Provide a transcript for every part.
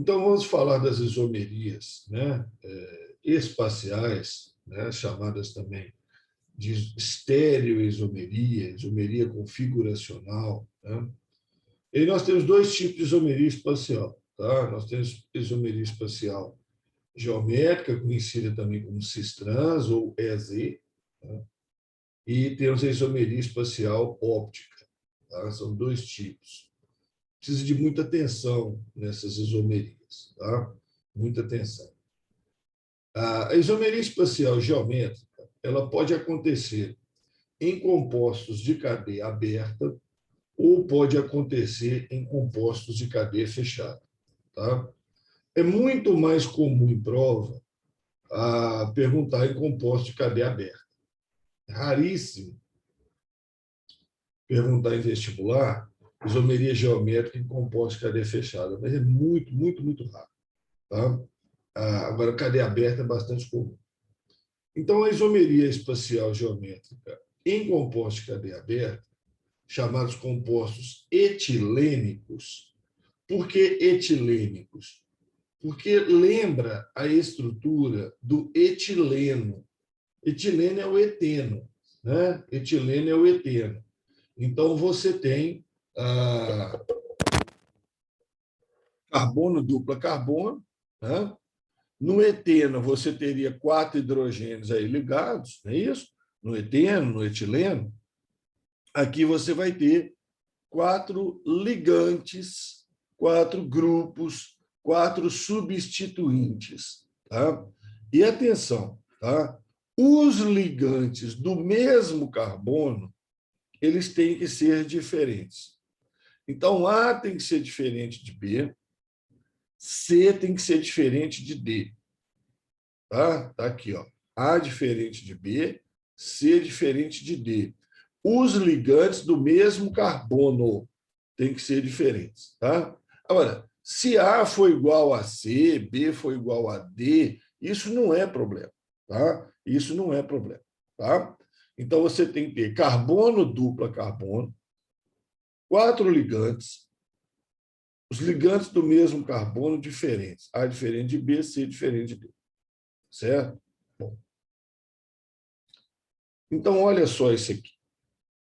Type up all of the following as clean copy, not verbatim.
Então, vamos falar das isomerias, né, espaciais, né, chamadas também de estereoisomeria, isomeria configuracional. Né? E nós temos dois tipos de isomeria espacial. Tá? Nós temos isomeria espacial geométrica, conhecida também como cis-trans ou EZ, tá? E temos a isomeria espacial óptica. Tá? São dois tipos. Precisa de muita atenção nessas isomerias. Tá? Muita atenção. A isomeria espacial geométrica ela pode acontecer em compostos de cadeia aberta ou pode acontecer em compostos de cadeia fechada. Tá? É muito mais comum em prova perguntar em compostos de cadeia aberta. É raríssimo perguntar em vestibular isomeria geométrica em compostos de cadeia fechada, mas é muito, muito, muito raro. Tá? Agora, cadeia aberta é bastante comum. Então, a isomeria espacial geométrica em compostos de cadeia aberta, chamados compostos etilênicos. Por que etilênicos? Porque lembra a estrutura do etileno. Etileno é o eteno, né? Etileno é o eteno. Então, você tem carbono, dupla carbono, né? No eteno, você teria 4 hidrogênios aí ligados, não é isso? No eteno, no etileno. Aqui você vai ter 4 ligantes, 4 grupos, 4 substituintes. Tá? E atenção, tá? Os ligantes do mesmo carbono, eles têm que ser diferentes. Então, A tem que ser diferente de B, C tem que ser diferente de D. Tá? Tá aqui, ó. A diferente de B, C diferente de D. Os ligantes do mesmo carbono têm que ser diferentes. Tá? Agora, se A for igual a C, B for igual a D, isso não é problema. Tá? Isso não é problema. Tá? Então, você tem que ter carbono, dupla carbono, 4 ligantes, os ligantes do mesmo carbono diferentes. A diferente de B, C diferente de D. Certo? Bom. Então, olha só isso aqui.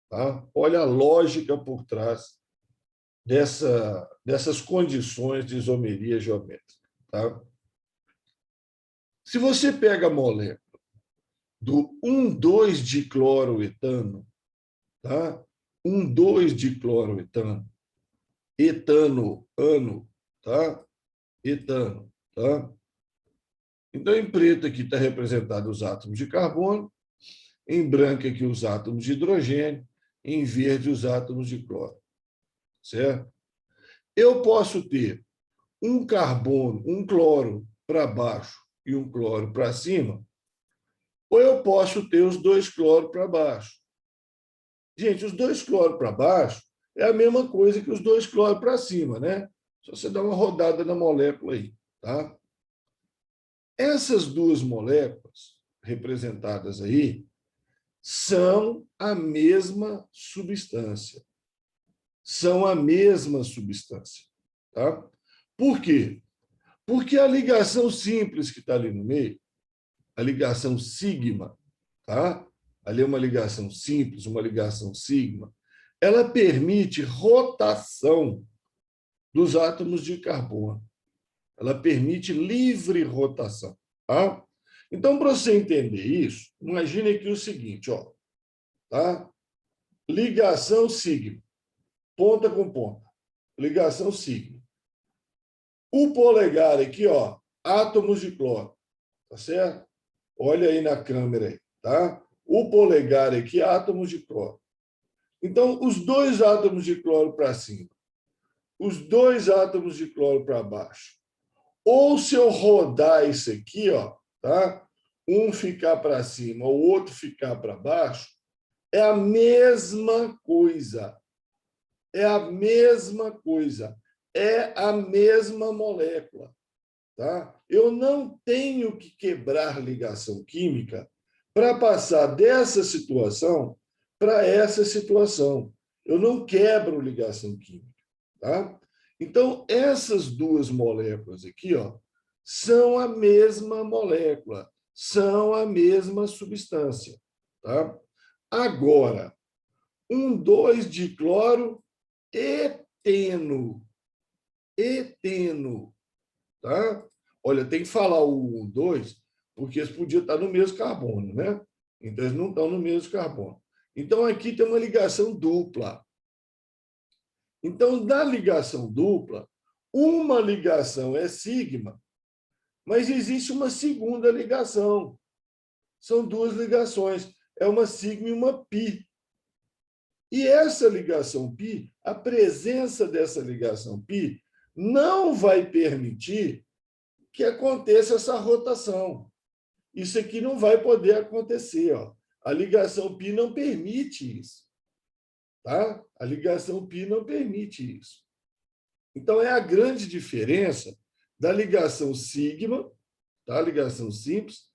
Tá? Olha a lógica por trás dessas condições de isomeria geométrica. Tá? Se você pega a molécula do 1,2-dicloroetano, tá? 1,2-dicloroetano, etano, ano, tá? Etano, tá? Então, em preto aqui está representado os átomos de carbono, em branco aqui os átomos de hidrogênio, em verde os átomos de cloro. Certo? Eu posso ter um carbono, um cloro para baixo e um cloro para cima, ou eu posso ter os 2 cloros para baixo. Gente, os 2 cloros para baixo é a mesma coisa que os 2 cloros para cima, né? Só você dá uma rodada na molécula aí, tá? Essas duas moléculas representadas aí são a mesma substância. São a mesma substância. Tá? Por quê? Porque a ligação simples que está ali no meio, a ligação sigma, tá? Ali é uma ligação simples, uma ligação sigma, ela permite rotação dos átomos de carbono. Ela permite livre rotação. Tá? Então, para você entender isso, imagine aqui o seguinte, ó, tá? Ligação sigma, ponta com ponta, ligação sigma. O polegar aqui, ó, átomos de cloro, tá certo? Olha aí na câmera aí, tá? O polegar aqui, átomos de cloro. Então, os 2 átomos de cloro para cima, os 2 átomos de cloro para baixo. Ou se eu rodar isso aqui, ó, tá? Um ficar para cima, o outro ficar para baixo, é a mesma coisa. É a mesma coisa. É a mesma molécula. Tá? Eu não tenho que quebrar ligação química para passar dessa situação para essa situação. Eu não quebro ligação química. Tá? Então, essas duas moléculas aqui, ó, são a mesma molécula, são a mesma substância. Tá? Agora, 1,2-dicloro eteno. Eteno. Tá? Olha, tem que falar o 1,2, porque eles podiam estar no mesmo carbono, né? Então, eles não estão no mesmo carbono. Então, aqui tem uma ligação dupla. Então, da ligação dupla, uma ligação é sigma, mas existe uma segunda ligação. São duas ligações. É uma sigma e uma pi. E essa ligação pi, a presença dessa ligação pi, não vai permitir que aconteça essa rotação. Isso aqui não vai poder acontecer. Ó. A ligação pi não permite isso. Tá? A ligação pi não permite isso. Então, é a grande diferença da ligação sigma, tá? A ligação simples,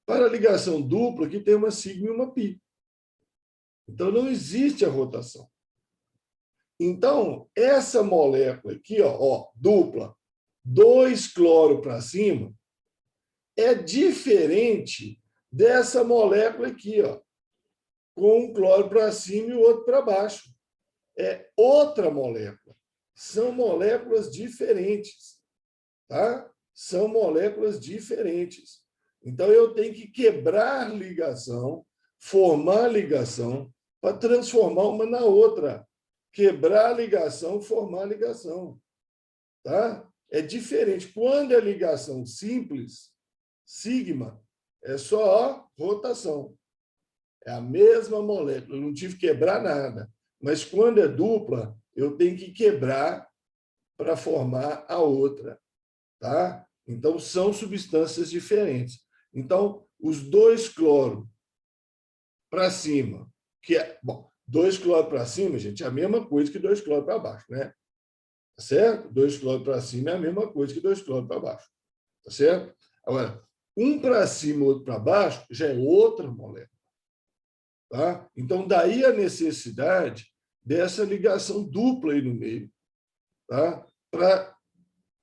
para a ligação dupla, que tem uma sigma e uma pi. Então, não existe a rotação. Então, essa molécula aqui, ó, dupla, 2 cloro para cima, é diferente dessa molécula aqui, ó, com um cloro para cima e o outro para baixo. É outra molécula. São moléculas diferentes. Tá? São moléculas diferentes. Então, eu tenho que quebrar ligação, formar ligação, para transformar uma na outra. Quebrar ligação, formar ligação. Tá? É diferente. Quando é ligação simples, sigma, é só rotação. É a mesma molécula, eu não tive que quebrar nada. Mas quando é dupla, eu tenho que quebrar para formar a outra. Tá? Então, são substâncias diferentes. Então, os 2 cloro para cima, que é, bom, 2 cloro para cima, gente, é a mesma coisa que 2 cloro para baixo, né? Tá certo? 2 cloro para cima é a mesma coisa que 2 cloro para baixo. Tá certo? Agora, um para cima, outro para baixo, já é outra molécula. Tá? Então, daí a necessidade dessa ligação dupla aí no meio, tá? Para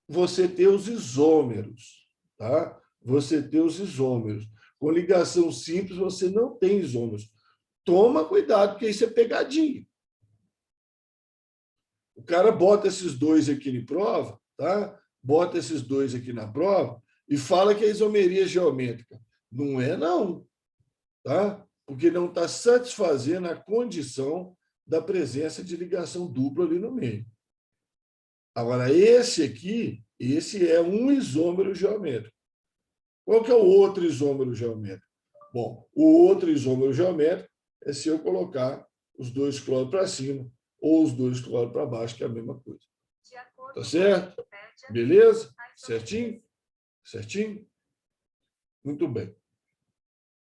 você ter os isômeros. Tá? Você ter os isômeros. Com ligação simples, você não tem isômeros. Toma cuidado, porque isso é pegadinha. O cara bota esses dois aqui em prova, tá? Bota esses dois aqui na prova e fala que é isomeria geométrica. Não é, não. Tá? Porque não está satisfazendo a condição da presença de ligação dupla ali no meio. Agora, esse aqui, esse é um isômero geométrico. Qual que é o outro isômero geométrico? Bom, o outro isômero geométrico é se eu colocar os 2 cloros para cima ou os 2 cloros para baixo, que é a mesma coisa. Tá certo? Beleza? Certinho? Certinho? Muito bem.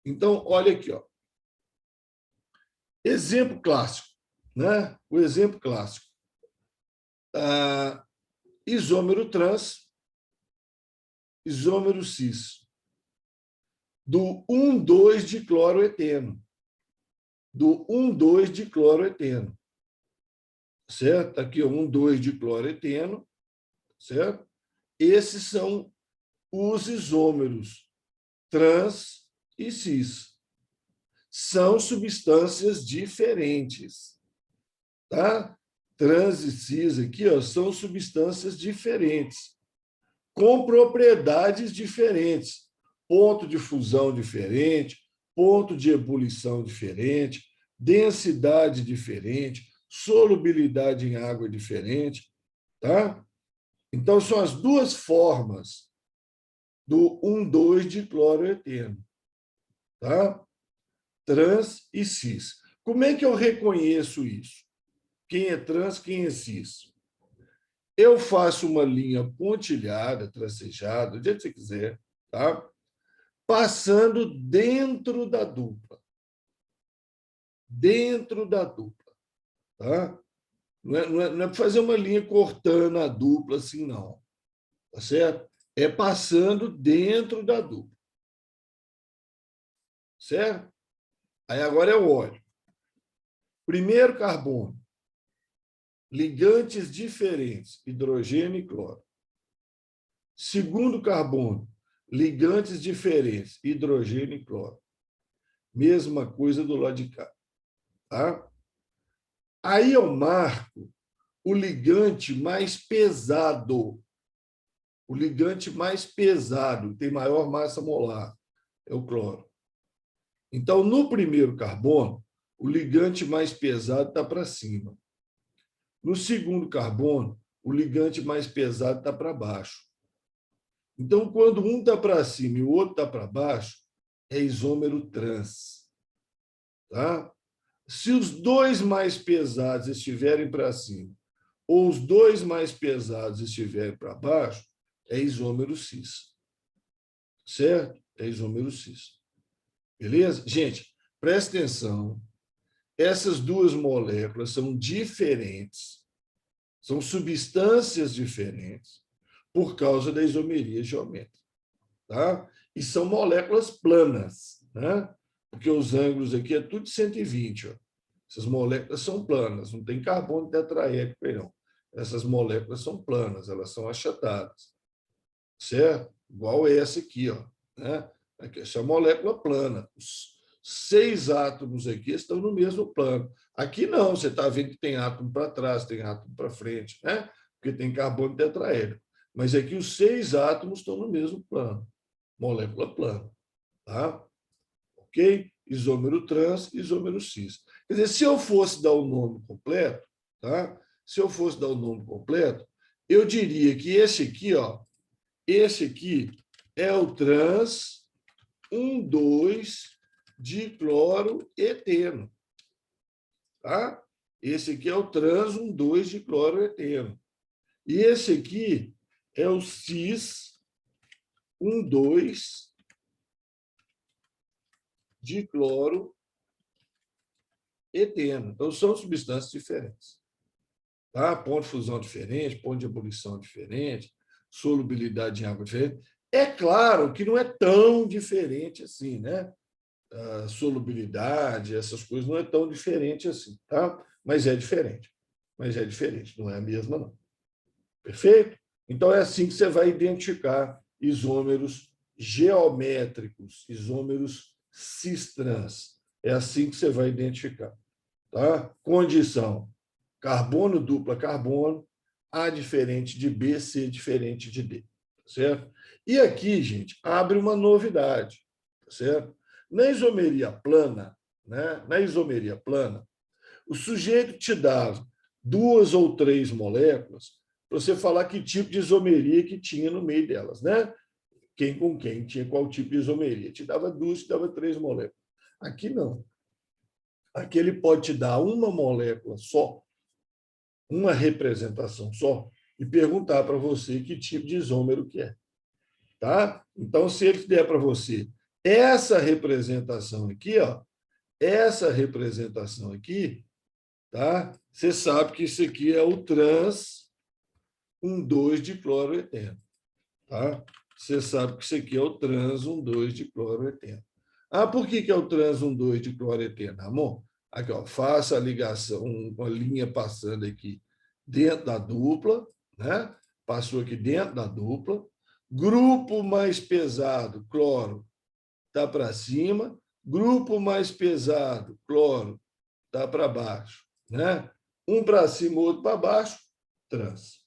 Então, olha aqui, ó. Exemplo clássico, né? O exemplo clássico. Isômero trans, isômero cis, do 1,2-dicloroeteno. Do 1,2-dicloroeteno. Certo? Aqui, 1,2-dicloroeteno, certo? Esses são os isômeros trans e cis. São substâncias diferentes. Tá? Trans e cis aqui, ó, são substâncias diferentes, com propriedades diferentes. Ponto de fusão diferente, ponto de ebulição diferente, densidade diferente, solubilidade em água diferente. Tá? Então, são as duas formas do 1,2-dicloroeteno. Tá? Trans e cis. Como é que eu reconheço isso? Quem é trans, quem é cis? Eu faço uma linha pontilhada, tracejada, do jeito que você quiser, tá? Passando dentro da dupla. Dentro da dupla. Tá? Não é para fazer uma linha cortando a dupla assim, não. Tá certo? É passando dentro da dupla. Certo? Aí agora eu olho. Primeiro carbono. ligantes diferentes, hidrogênio e cloro. Segundo carbono, ligantes diferentes, hidrogênio e cloro. Mesma coisa do lado de cá. Tá? Aí eu marco o ligante mais pesado. O ligante mais pesado, tem maior massa molar, é o cloro. Então, no primeiro carbono, o ligante mais pesado está para cima. No segundo carbono, o ligante mais pesado está para baixo. Então, quando um está para cima e o outro está para baixo, é isômero trans. Tá? Se os dois mais pesados estiverem para cima ou os dois mais pesados estiverem para baixo, é isômero cis. Certo? É isômero cis. Beleza? Gente, presta atenção. Essas duas moléculas são diferentes, são substâncias diferentes por causa da isomeria geométrica. Tá? E são moléculas planas, né? Porque os ângulos aqui é tudo 120. Ó. Essas moléculas são planas, não tem carbono tetraédrico aí, não. Essas moléculas são planas, elas são achatadas. Certo? Igual essa aqui, ó, né? Essa é uma molécula plana. Os 6 átomos aqui estão no mesmo plano. Aqui não, você está vendo que tem átomo para trás, tem átomo para frente, né? Porque tem carbono tetraédrico. Mas aqui os 6 átomos estão no mesmo plano. Molécula plana. Tá? Ok? Isômero trans, isômero cis. Quer dizer, se eu fosse dar o nome completo, tá? Se eu fosse dar o nome completo, eu diria que esse aqui, ó, esse aqui é o trans 1,2-dicloroeteno. Tá? Esse aqui é o trans 1,2-dicloroeteno. E esse aqui é o cis 1,2-dicloroeteno. Então, são substâncias diferentes. Tá? Ponto de fusão diferente, ponto de ebulição diferente, solubilidade em água diferente. É claro que não é tão diferente assim, né? A solubilidade, essas coisas não é tão diferente assim, tá? Mas é diferente. Mas é diferente, não é a mesma, não. Perfeito? Então, é assim que você vai identificar isômeros geométricos, isômeros cis-trans. É assim que você vai identificar. Tá? Condição: carbono dupla carbono, A diferente de B, C diferente de D. Certo? E aqui, gente, abre uma novidade. Certo? Na isomeria plana, né? Na isomeria plana, o sujeito te dava 2 ou 3 moléculas para você falar que tipo de isomeria que tinha no meio delas, né? Quem com quem tinha qual tipo de isomeria. Te dava 2, te dava 3 moléculas. Aqui não. Aqui ele pode te dar uma molécula só, uma representação só, e perguntar para você que tipo de isômero que é. Tá? Então, se ele der para você essa representação aqui, ó, essa representação aqui, tá? Você sabe que isso aqui é o trans 1,2-dicloroeteno. Tá? Você sabe que isso aqui é o trans 1,2-dicloroeteno. Ah, por que é o trans 1,2-dicloroeteno, amor? Aqui, ó, faça a ligação, uma linha passando aqui dentro da dupla, né? Passou aqui dentro da dupla. Grupo mais pesado, cloro, está para cima. Grupo mais pesado, cloro, está para baixo. Né? Um para cima, outro para baixo, trans.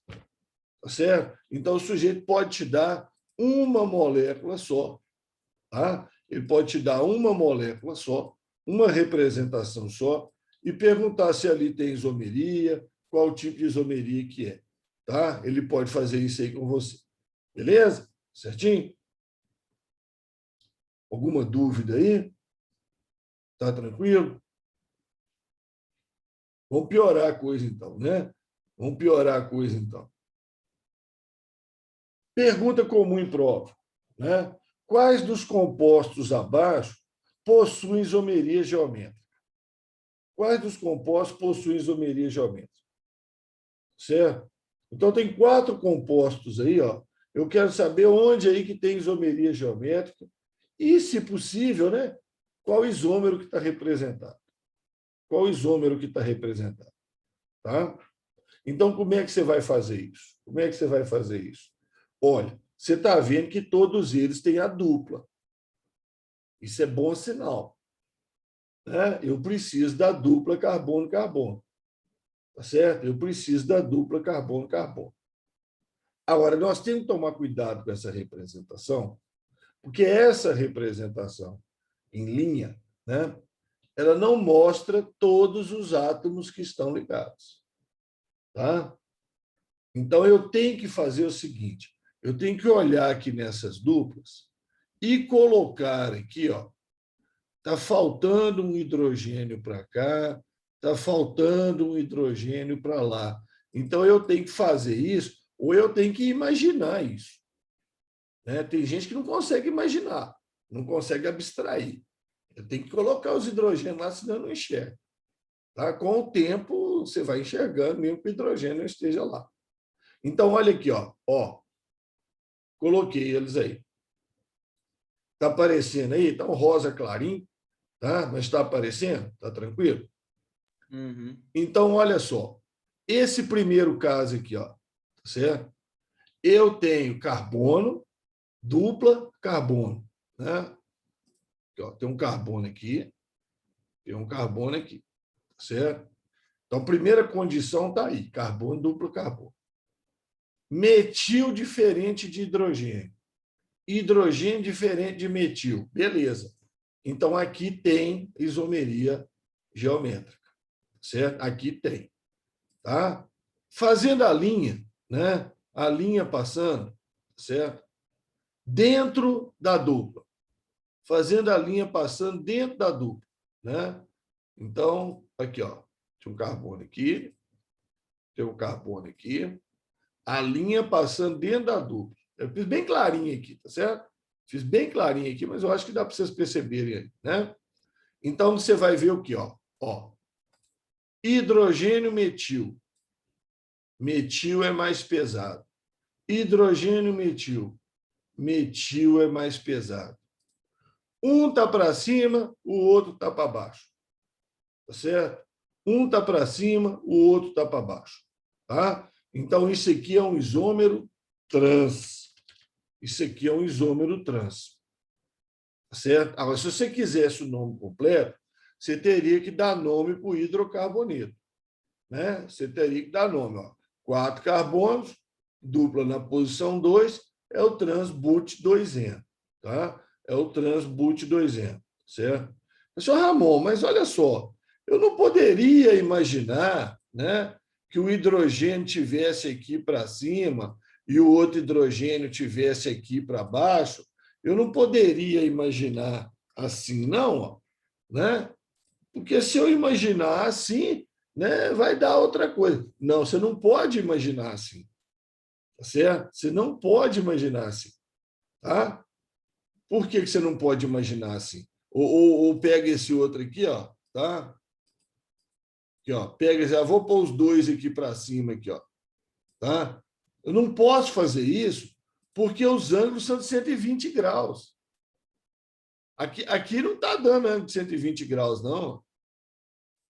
Tá certo? Então, o sujeito pode te dar uma molécula só. Tá? Ele pode te dar uma molécula só, uma representação só, e perguntar se ali tem isomeria, qual tipo de isomeria que é. Tá? Ele pode fazer isso aí com você. Beleza? Certinho? Alguma dúvida aí? Tá tranquilo? Vamos piorar a coisa, então, né? Vamos piorar a coisa, então. Pergunta comum em prova, né? Quais dos compostos abaixo possuem isomeria geométrica? Quais dos compostos possuem isomeria geométrica? Certo? Então, tem 4 compostos aí, ó. Eu quero saber onde aí que tem isomeria geométrica e, se possível, né? Qual isômero que está representado? Qual isômero que está representado? Tá? Então, como é que você vai fazer isso? Como é que você vai fazer isso? Olha, você está vendo que todos eles têm a dupla. Isso é bom sinal, né? Eu preciso da dupla carbono-carbono. Tá certo? Eu preciso da dupla carbono-carbono. Agora, nós temos que tomar cuidado com essa representação, porque essa representação em linha, né, ela não mostra todos os átomos que estão ligados. Tá? Então, eu tenho que fazer o seguinte, eu tenho que olhar aqui nessas duplas e colocar aqui, ó, está faltando um hidrogênio para cá, está faltando um hidrogênio para lá. Então, eu tenho que fazer isso, ou eu tenho que imaginar isso. Né? Tem gente que não consegue imaginar, não consegue abstrair. Eu tenho que colocar os hidrogênios lá, senão eu não enxergo. Tá? Com o tempo, você vai enxergando, mesmo que o hidrogênio esteja lá. Então, olha aqui, ó, coloquei eles aí. Está aparecendo aí? Está um rosa clarinho, tá? Mas está aparecendo? Está tranquilo? Uhum. Então, olha só. Esse primeiro caso aqui, ó, certo? Eu tenho carbono, dupla carbono. Né? Aqui, ó, tem um carbono aqui, tem um carbono aqui, certo? Então, a primeira condição está aí, carbono, duplo carbono. Metil diferente de hidrogênio. Hidrogênio diferente de metil. Beleza. Então, aqui tem isomeria geométrica, certo? Aqui tem. Tá? Fazendo a linha, né? A linha passando, certo? Dentro da dupla. Fazendo a linha passando dentro da dupla, né? Então, aqui, ó, tem um carbono aqui, tem um carbono aqui, a linha passando dentro da dupla. Eu fiz bem clarinho aqui, tá certo? Fiz bem clarinho aqui, mas eu acho que dá para vocês perceberem aí, né? Então, você vai ver o que, ó, hidrogênio metil. Metil é mais pesado. Hidrogênio metil. Metil é mais pesado. Um está para cima, o outro está para baixo. Tá certo? Um está para cima, o outro está para baixo. Tá? Então, isso aqui é um isômero trans. Isso aqui é um isômero trans. Tá certo? Agora, se você quisesse o nome completo, você teria que dar nome para o hidrocarboneto. Né? Você teria que dar nome. Ó. 4 carbonos, dupla na posição 2, é o trans-but-2-eno. Tá? É o trans-but-2-eno. Certo? Senhor Ramon, mas olha só, eu não poderia imaginar, né, que o hidrogênio tivesse aqui para cima e o outro hidrogênio tivesse aqui para baixo. Eu não poderia imaginar assim, não, ó, né? Porque se eu imaginar assim, né, vai dar outra coisa. Não, você não pode imaginar assim. Tá certo? Você não pode imaginar assim. Tá? Por que você não pode imaginar assim? Ou pega esse outro aqui, ó, tá? Aqui, ó, pega, já vou pôr os dois aqui para cima aqui, ó, tá? Eu não posso fazer isso porque os ângulos são de 120 graus. Aqui não está dando ângulo de 120 graus, não.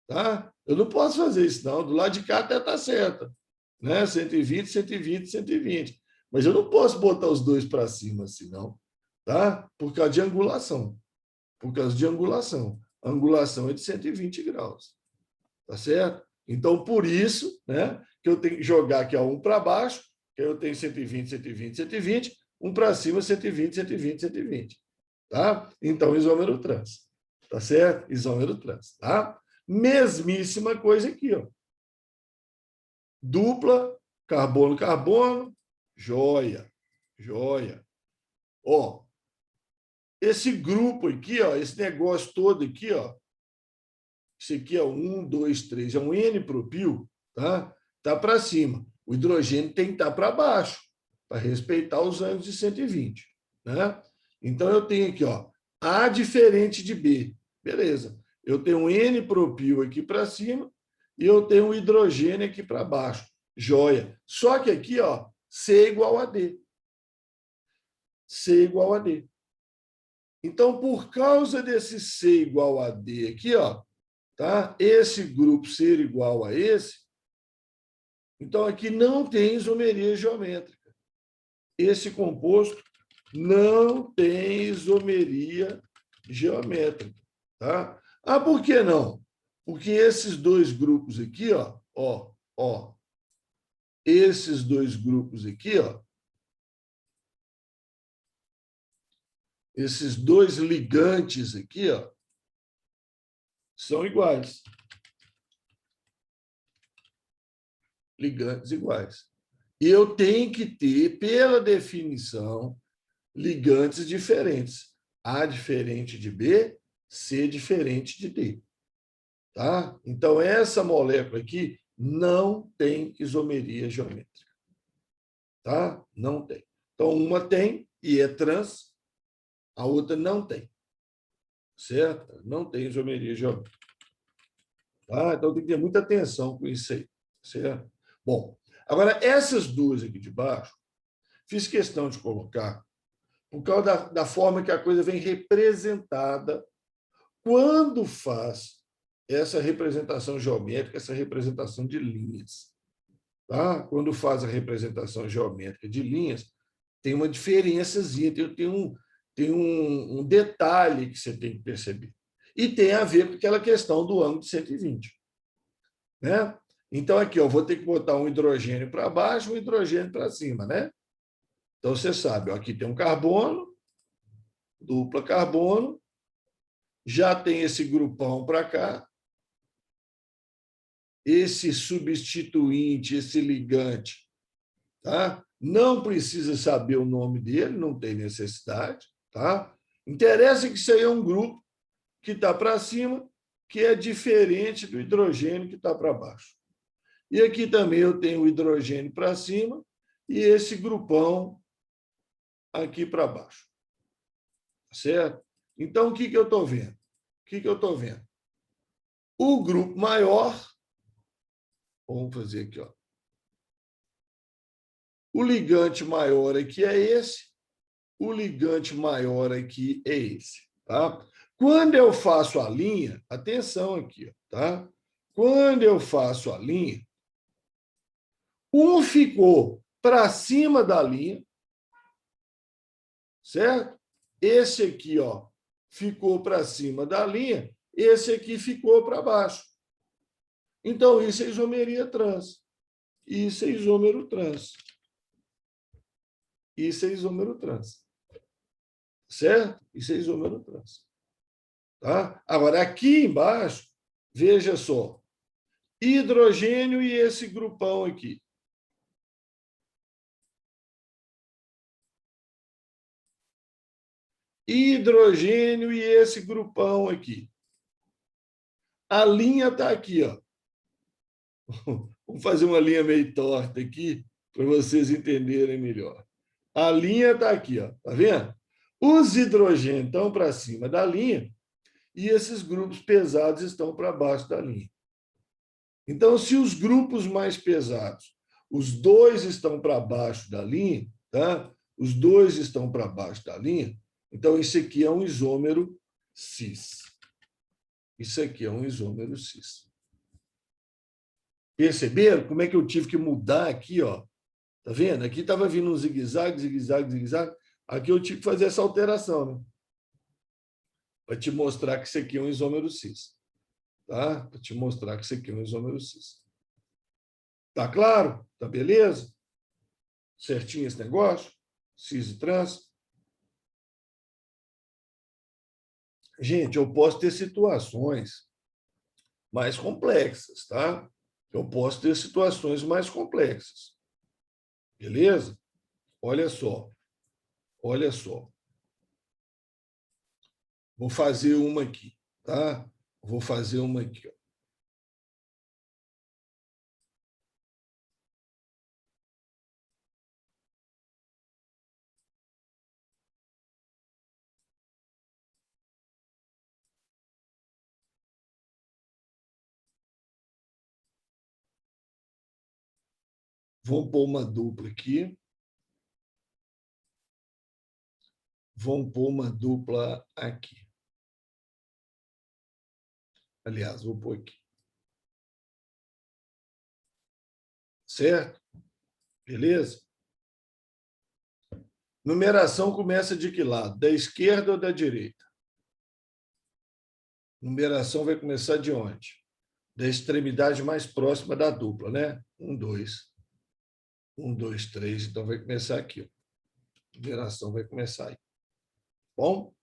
Tá? Eu não posso fazer isso, não. Do lado de cá até está certo. Né? 120, 120, 120. Mas eu não posso botar os dois para cima assim, não. Tá? Por causa de angulação. Por causa de angulação. A angulação é de 120 graus. Tá certo? Então, por isso, né, que eu tenho que jogar aqui ó, um para baixo, que eu tenho 120, 120, 120, um para cima, 120, 120, 120. Tá? Então, isômero trans. Tá certo? Isômero trans. Tá? Mesmíssima coisa aqui, ó. Dupla, carbono-carbono, joia, joia. Ó, esse grupo aqui, ó, esse negócio todo aqui, ó, esse aqui é 1, 2, 3, é um N-propil, tá? Tá para cima. O hidrogênio tem que estar para baixo, para respeitar os ângulos de 120, né? Então, eu tenho aqui, ó, A diferente de B. Beleza. Eu tenho um N-propil aqui para cima e eu tenho um hidrogênio aqui para baixo. Joia. Só que aqui, ó, C igual a D. C igual a D. Então, por causa desse C igual a D aqui, ó, tá? Esse grupo ser igual a esse, Então, aqui não tem isomeria geométrica. Esse composto não tem isomeria geométrica. Tá? Ah, por que não? Porque esses dois grupos aqui, esses dois grupos aqui, esses dois ligantes aqui, são iguais. Ligantes iguais. E eu tenho que ter, pela definição, ligantes diferentes. A diferente de B, C diferente de D. Tá? Então, essa molécula aqui não tem isomeria geométrica. Tá? Não tem. Então, uma tem e é trans, a outra não tem. Certo? Não tem isomeria geométrica. Tá? Então, tem que ter muita atenção com isso aí. Certo? Bom, agora, essas duas aqui de baixo, fiz questão de colocar por causa da forma que a coisa vem representada quando faz essa representação geométrica, essa representação de linhas. Tá? Quando faz a representação geométrica de linhas, tem uma diferençazinha, tem um detalhe que você tem que perceber. E tem a ver com aquela questão do ângulo de 120. Né? Então, aqui, eu vou ter que botar um hidrogênio para baixo e um hidrogênio para cima. Né? Então, você sabe, aqui tem um carbono, dupla carbono, já tem esse grupão para cá, esse substituinte, esse ligante, tá? Não precisa saber o nome dele, não tem necessidade, tá? Interessa que isso aí é um grupo que está para cima, que é diferente do hidrogênio que está para baixo. E aqui também eu tenho o hidrogênio para cima e esse grupão aqui para baixo. Certo? Então, o que eu estou vendo? O que eu estou vendo? O grupo maior, vamos fazer aqui, o ligante maior aqui é esse, o ligante maior aqui é esse. Tá? Quando eu faço a linha, atenção aqui, tá? Quando eu faço a linha, um ficou para cima da linha, certo? Esse aqui, ficou para cima da linha, esse aqui ficou para baixo. Então, isso é isomeria trans. Isso é isômero trans. Isso é isômero trans. Certo? Isso é isômero trans. Tá? Agora, aqui embaixo, veja só, hidrogênio e esse grupão aqui. Hidrogênio e esse grupão aqui. A linha está aqui, ó. Vamos fazer uma linha meio torta aqui para vocês entenderem melhor. A linha está aqui, ó. Tá vendo? Os hidrogênios estão para cima da linha e esses grupos pesados estão para baixo da linha. Então, se os grupos mais pesados, os dois estão para baixo da linha, tá? Os dois estão para baixo da linha, então isso aqui é um isômero cis. Isso aqui é um isômero cis. Perceberam como é que eu tive que mudar aqui, ó? Tá vendo? Aqui estava vindo um zigue-zague, zigue-zague, zigue-zague. Aqui eu tive que fazer essa alteração, né? Para te mostrar que isso aqui é um isômero cis. Tá? Para te mostrar que isso aqui é um isômero cis. Tá claro? Tá beleza? Certinho esse negócio? Cis e trans? Gente, eu posso ter situações mais complexas, tá? Eu posso ter situações mais complexas. Beleza? Olha só. Olha só. Vou fazer uma aqui, tá? Vou fazer uma aqui, ó. Vamos pôr uma dupla aqui. Vamos pôr uma dupla aqui. Aliás, vou pôr aqui. Certo? Beleza? Numeração começa de que lado? Da esquerda ou da direita? Numeração vai começar de onde? Da extremidade mais próxima da dupla, né? 1, 2. 1, 2, 3. Então, vai começar aqui. A numeração vai começar aí. Bom?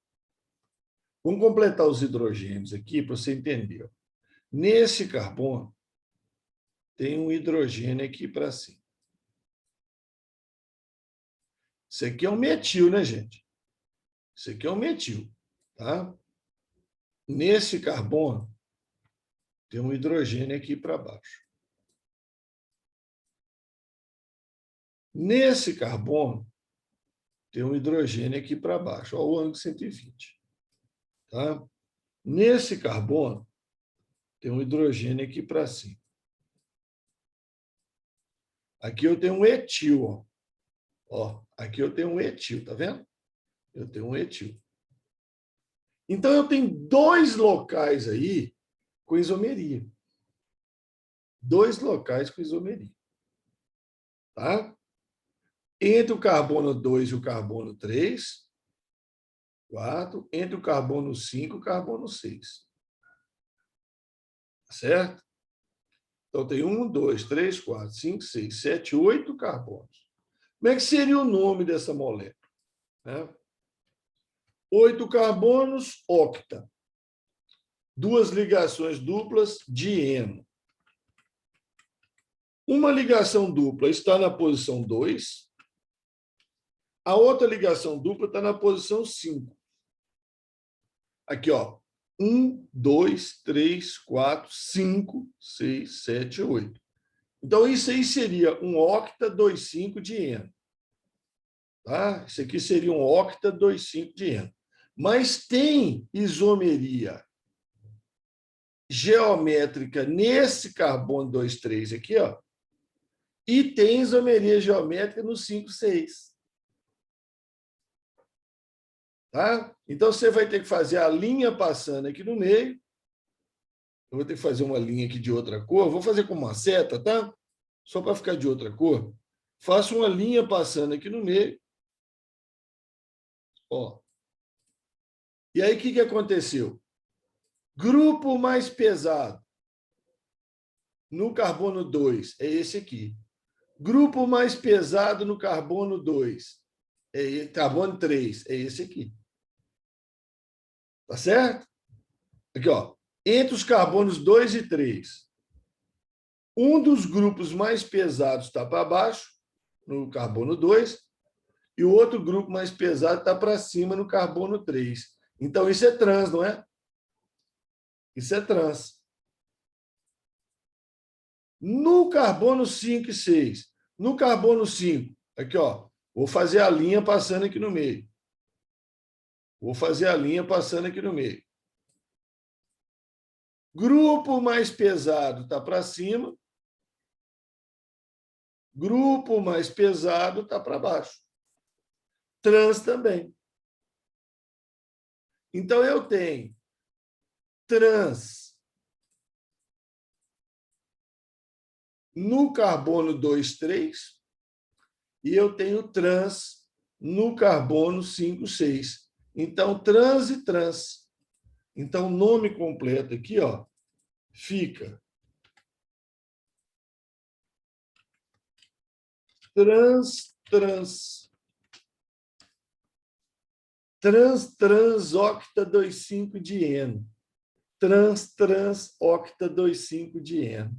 Vamos completar os hidrogênios aqui para você entender. Nesse carbono, tem um hidrogênio aqui para cima. Isso aqui é um metil, né, gente? Isso aqui é um metil, tá? Nesse carbono, tem um hidrogênio aqui para baixo. Nesse carbono, tem um hidrogênio aqui para baixo. Olha o ângulo 120. Tá? Nesse carbono, tem um hidrogênio aqui para cima. Aqui eu tenho um etil. Ó, aqui eu tenho um etil, tá vendo? Eu tenho um etil. Então, eu tenho dois locais aí com isomeria. Dois locais com isomeria. Tá? Entre o carbono 2 e o carbono 3, 4. Entre o carbono 5 e o carbono 6. Certo? Então, tem 1, 2, 3, 4, 5, 6, 7, 8 carbonos. Como é que seria o nome dessa molécula? 8 carbonos, octa. Duas ligações duplas, dieno. Uma ligação dupla está na posição 2, a outra ligação dupla está na posição 5. Aqui, ó. 1, 2, 3, 4, 5, 6, 7, 8. Então, isso aí seria um octa 2,5 dieno. Tá? Isso aqui seria um octa 2,5 dieno. Mas tem isomeria geométrica nesse carbono 2,3 aqui, ó, e tem isomeria geométrica no 5,6. Tá? Então, você vai ter que fazer a linha passando aqui no meio. Eu vou ter que fazer uma linha aqui de outra cor. Vou fazer com uma seta, tá? Só para ficar de outra cor. Faço uma linha passando aqui no meio. Ó. E aí, o que aconteceu? Grupo mais pesado no carbono 2 é esse aqui. Grupo mais pesado no carbono 2, carbono 3, é esse aqui. Tá certo? Aqui, ó. Entre os carbonos 2 e 3, um dos grupos mais pesados está para baixo, no carbono 2, e o outro grupo mais pesado está para cima, no carbono 3. Então, isso é trans, não é? Isso é trans. No carbono 5 e 6, no carbono 5, aqui, ó, vou fazer a linha passando aqui no meio. Vou fazer a linha passando aqui no meio. Grupo mais pesado está para cima. Grupo mais pesado está para baixo. Trans também. Então, eu tenho trans no carbono 2, 3 e eu tenho trans no carbono 5, 6. Então, trans e trans. Então, o nome completo aqui, ó, fica trans, trans. Trans, trans, octa 2,5 dieno. Trans, trans, octa 2,5 dieno.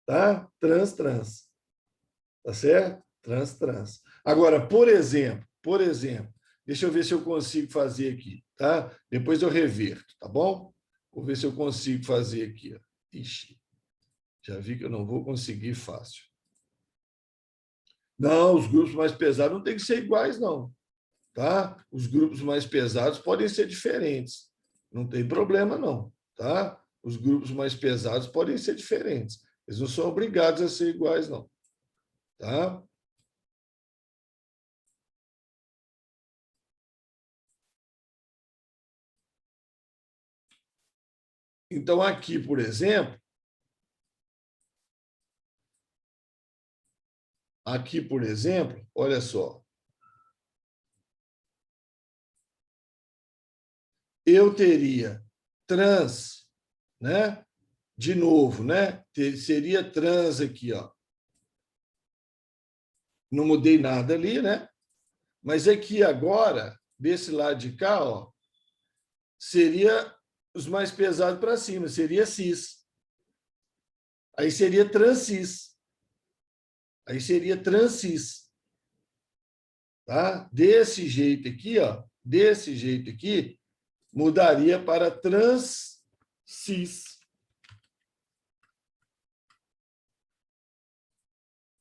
Tá? Trans, trans. Tá certo? Trans, trans. Agora, por exemplo, deixa eu ver se eu consigo fazer aqui, tá? Depois eu reverto, tá bom? Vou ver se eu consigo fazer aqui. Ó. Ixi, já vi que eu não vou conseguir fácil. Não, os grupos mais pesados não tem que ser iguais, não. Tá? Os grupos mais pesados podem ser diferentes. Não tem problema, não. Tá? Os grupos mais pesados podem ser diferentes. Eles não são obrigados a ser iguais, não. Tá? Então, aqui, por exemplo, Aqui, por exemplo, olha só. Eu teria trans, né? De novo, né? Seria trans aqui, ó. Não mudei nada ali, né? Mas aqui agora, desse lado de cá, ó, seria os mais pesados para cima, seria cis. Aí seria trans-cis. Aí seria trans-cis. Tá? Desse jeito aqui, ó, desse jeito aqui, mudaria para trans-cis.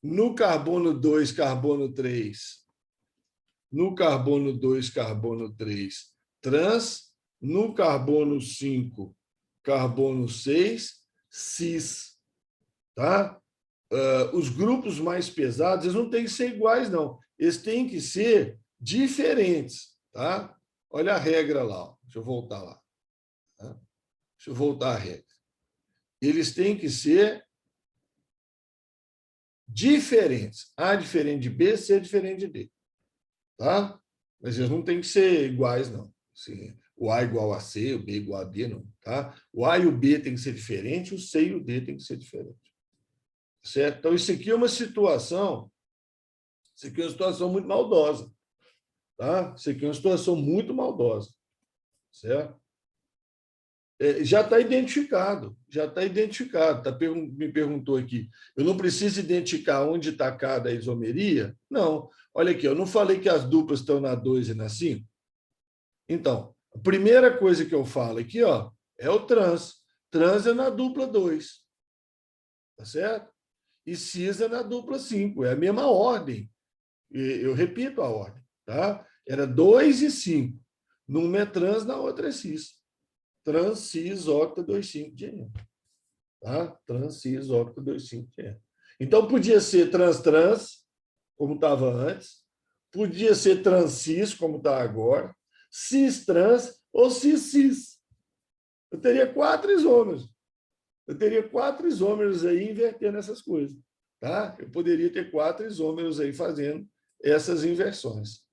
No carbono 2, carbono 3, no carbono 2, carbono 3, trans, no carbono 5, carbono 6, cis. Tá? Os grupos mais pesados, eles não têm que ser iguais, não. Eles têm que ser diferentes. Tá? Olha a regra lá. Ó. Deixa eu voltar lá. Tá? Deixa eu voltar à regra. Eles têm que ser diferentes. A diferente de B, C diferente de D. Tá? Mas eles não têm que ser iguais, não. Assim, o A igual a C, o B igual a D, não. Tá? O A e o B tem que ser diferente, o C e o D tem que ser diferente. Certo? Então, isso aqui é uma situação, muito maldosa. Tá? Isso aqui é uma situação muito maldosa. Certo? Já está identificado, já está identificado. Me perguntou aqui, eu não preciso identificar onde está cada isomeria? Não. Olha aqui, eu não falei que as duplas estão na 2 e na 5? Então, a primeira coisa que eu falo aqui, ó, é o trans. Trans é na dupla 2. Tá certo? E cis é na dupla 5. É a mesma ordem. Eu repito a ordem. Tá? Era 2 e 5. Numa é trans, na outra é cis. Trans, cis, octa, 2, 5 de N. Tá? Trans, cis, octa, 2, 5 de N. Então, podia ser trans-trans, como estava antes. Podia ser trans-cis, como está agora. Cis-trans ou cis-cis. Eu teria 4 isômeros. Eu teria 4 isômeros aí invertendo essas coisas. Tá? Eu poderia ter 4 isômeros aí fazendo essas inversões.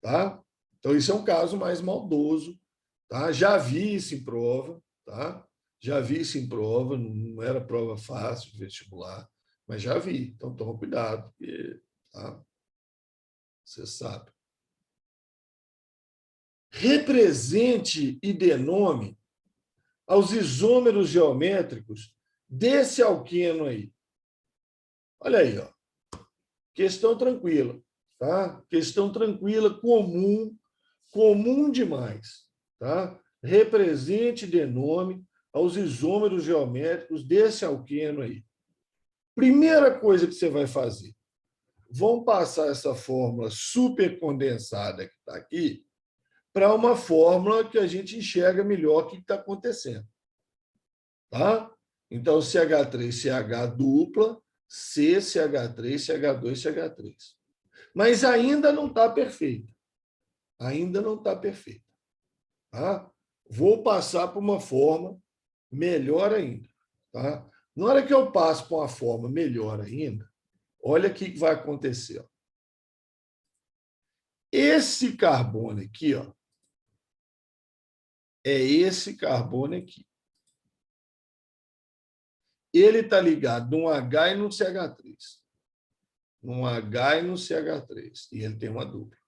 Tá? Então, isso é um caso mais maldoso. Tá? Já vi isso em prova. Tá? Já vi isso em prova. Não era prova fácil de vestibular, mas já vi. Então, toma cuidado, porque tá? Você sabe. Represente e denome aos isômeros geométricos desse alqueno aí. Olha aí, ó. Questão tranquila, tá? Questão tranquila, comum demais, tá? Represente e denome aos isômeros geométricos desse alqueno aí. Primeira coisa que você vai fazer, vão passar essa fórmula super condensada que está aqui para uma fórmula que a gente enxerga melhor o que está acontecendo. Tá? Então, CH3, CH dupla, C, CH3, CH2, CH3. Mas ainda não está perfeita. Ainda não está perfeita. Tá? Vou passar para uma forma melhor ainda. Tá? Na hora que eu passo para uma forma melhor ainda, olha o que vai acontecer. Ó. Esse carbono aqui, ó, é esse carbono aqui. Ele está ligado num H e num CH3. Num H e no CH3. E ele tem uma dupla.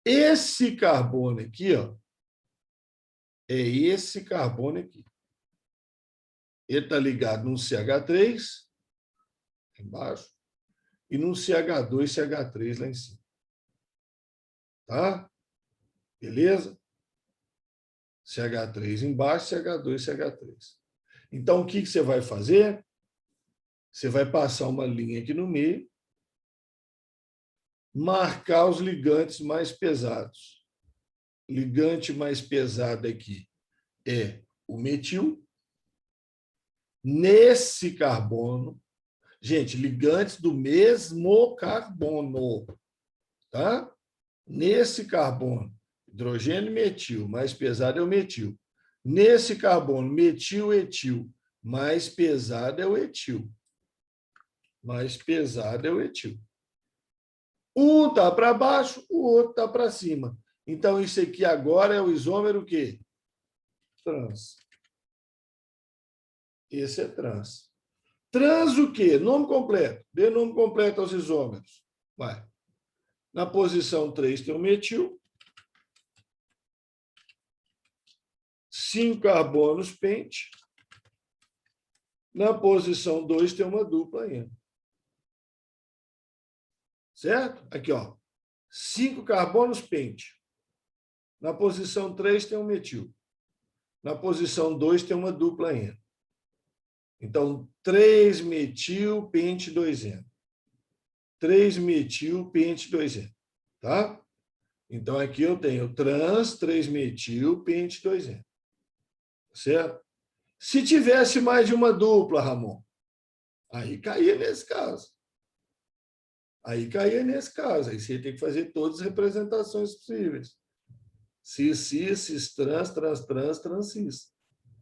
Esse carbono aqui, ó, é esse carbono aqui. Ele está ligado num CH3, embaixo, e num CH2, CH3 lá em cima. Tá? Beleza? CH3 embaixo, CH2, CH3. Então, o que você vai fazer? Você vai passar uma linha aqui no meio, marcar os ligantes mais pesados. Ligante mais pesado aqui é o metil. Nesse carbono, gente, ligantes do mesmo carbono, tá? Nesse carbono, hidrogênio e metil, mais pesado é o metil. Nesse carbono, metil, etil, mais pesado é o etil. mais pesado é o etil. Um está para baixo, o outro está para cima. Então, isso aqui agora é o isômero o quê? Trans. Esse é trans. Trans o quê? Nome completo. Dê nome completo aos isômeros. Vai. Na posição 3 tem o metil. 5 carbonos pente. Na posição 2 tem uma dupla ainda. Certo? Aqui, ó. 5 carbonos pente. Na posição 3 tem um metil. Na posição 2 tem uma dupla N. Então, 3-metil pente 2N. 3-metil pente 2N. Tá? Então, aqui eu tenho trans 3-metil pente 2N. Certo? Se tivesse mais de uma dupla, Ramon, aí caía nesse caso. Aí você tem que fazer todas as representações possíveis. Cis, cis, cis, trans, trans, trans, trans, cis.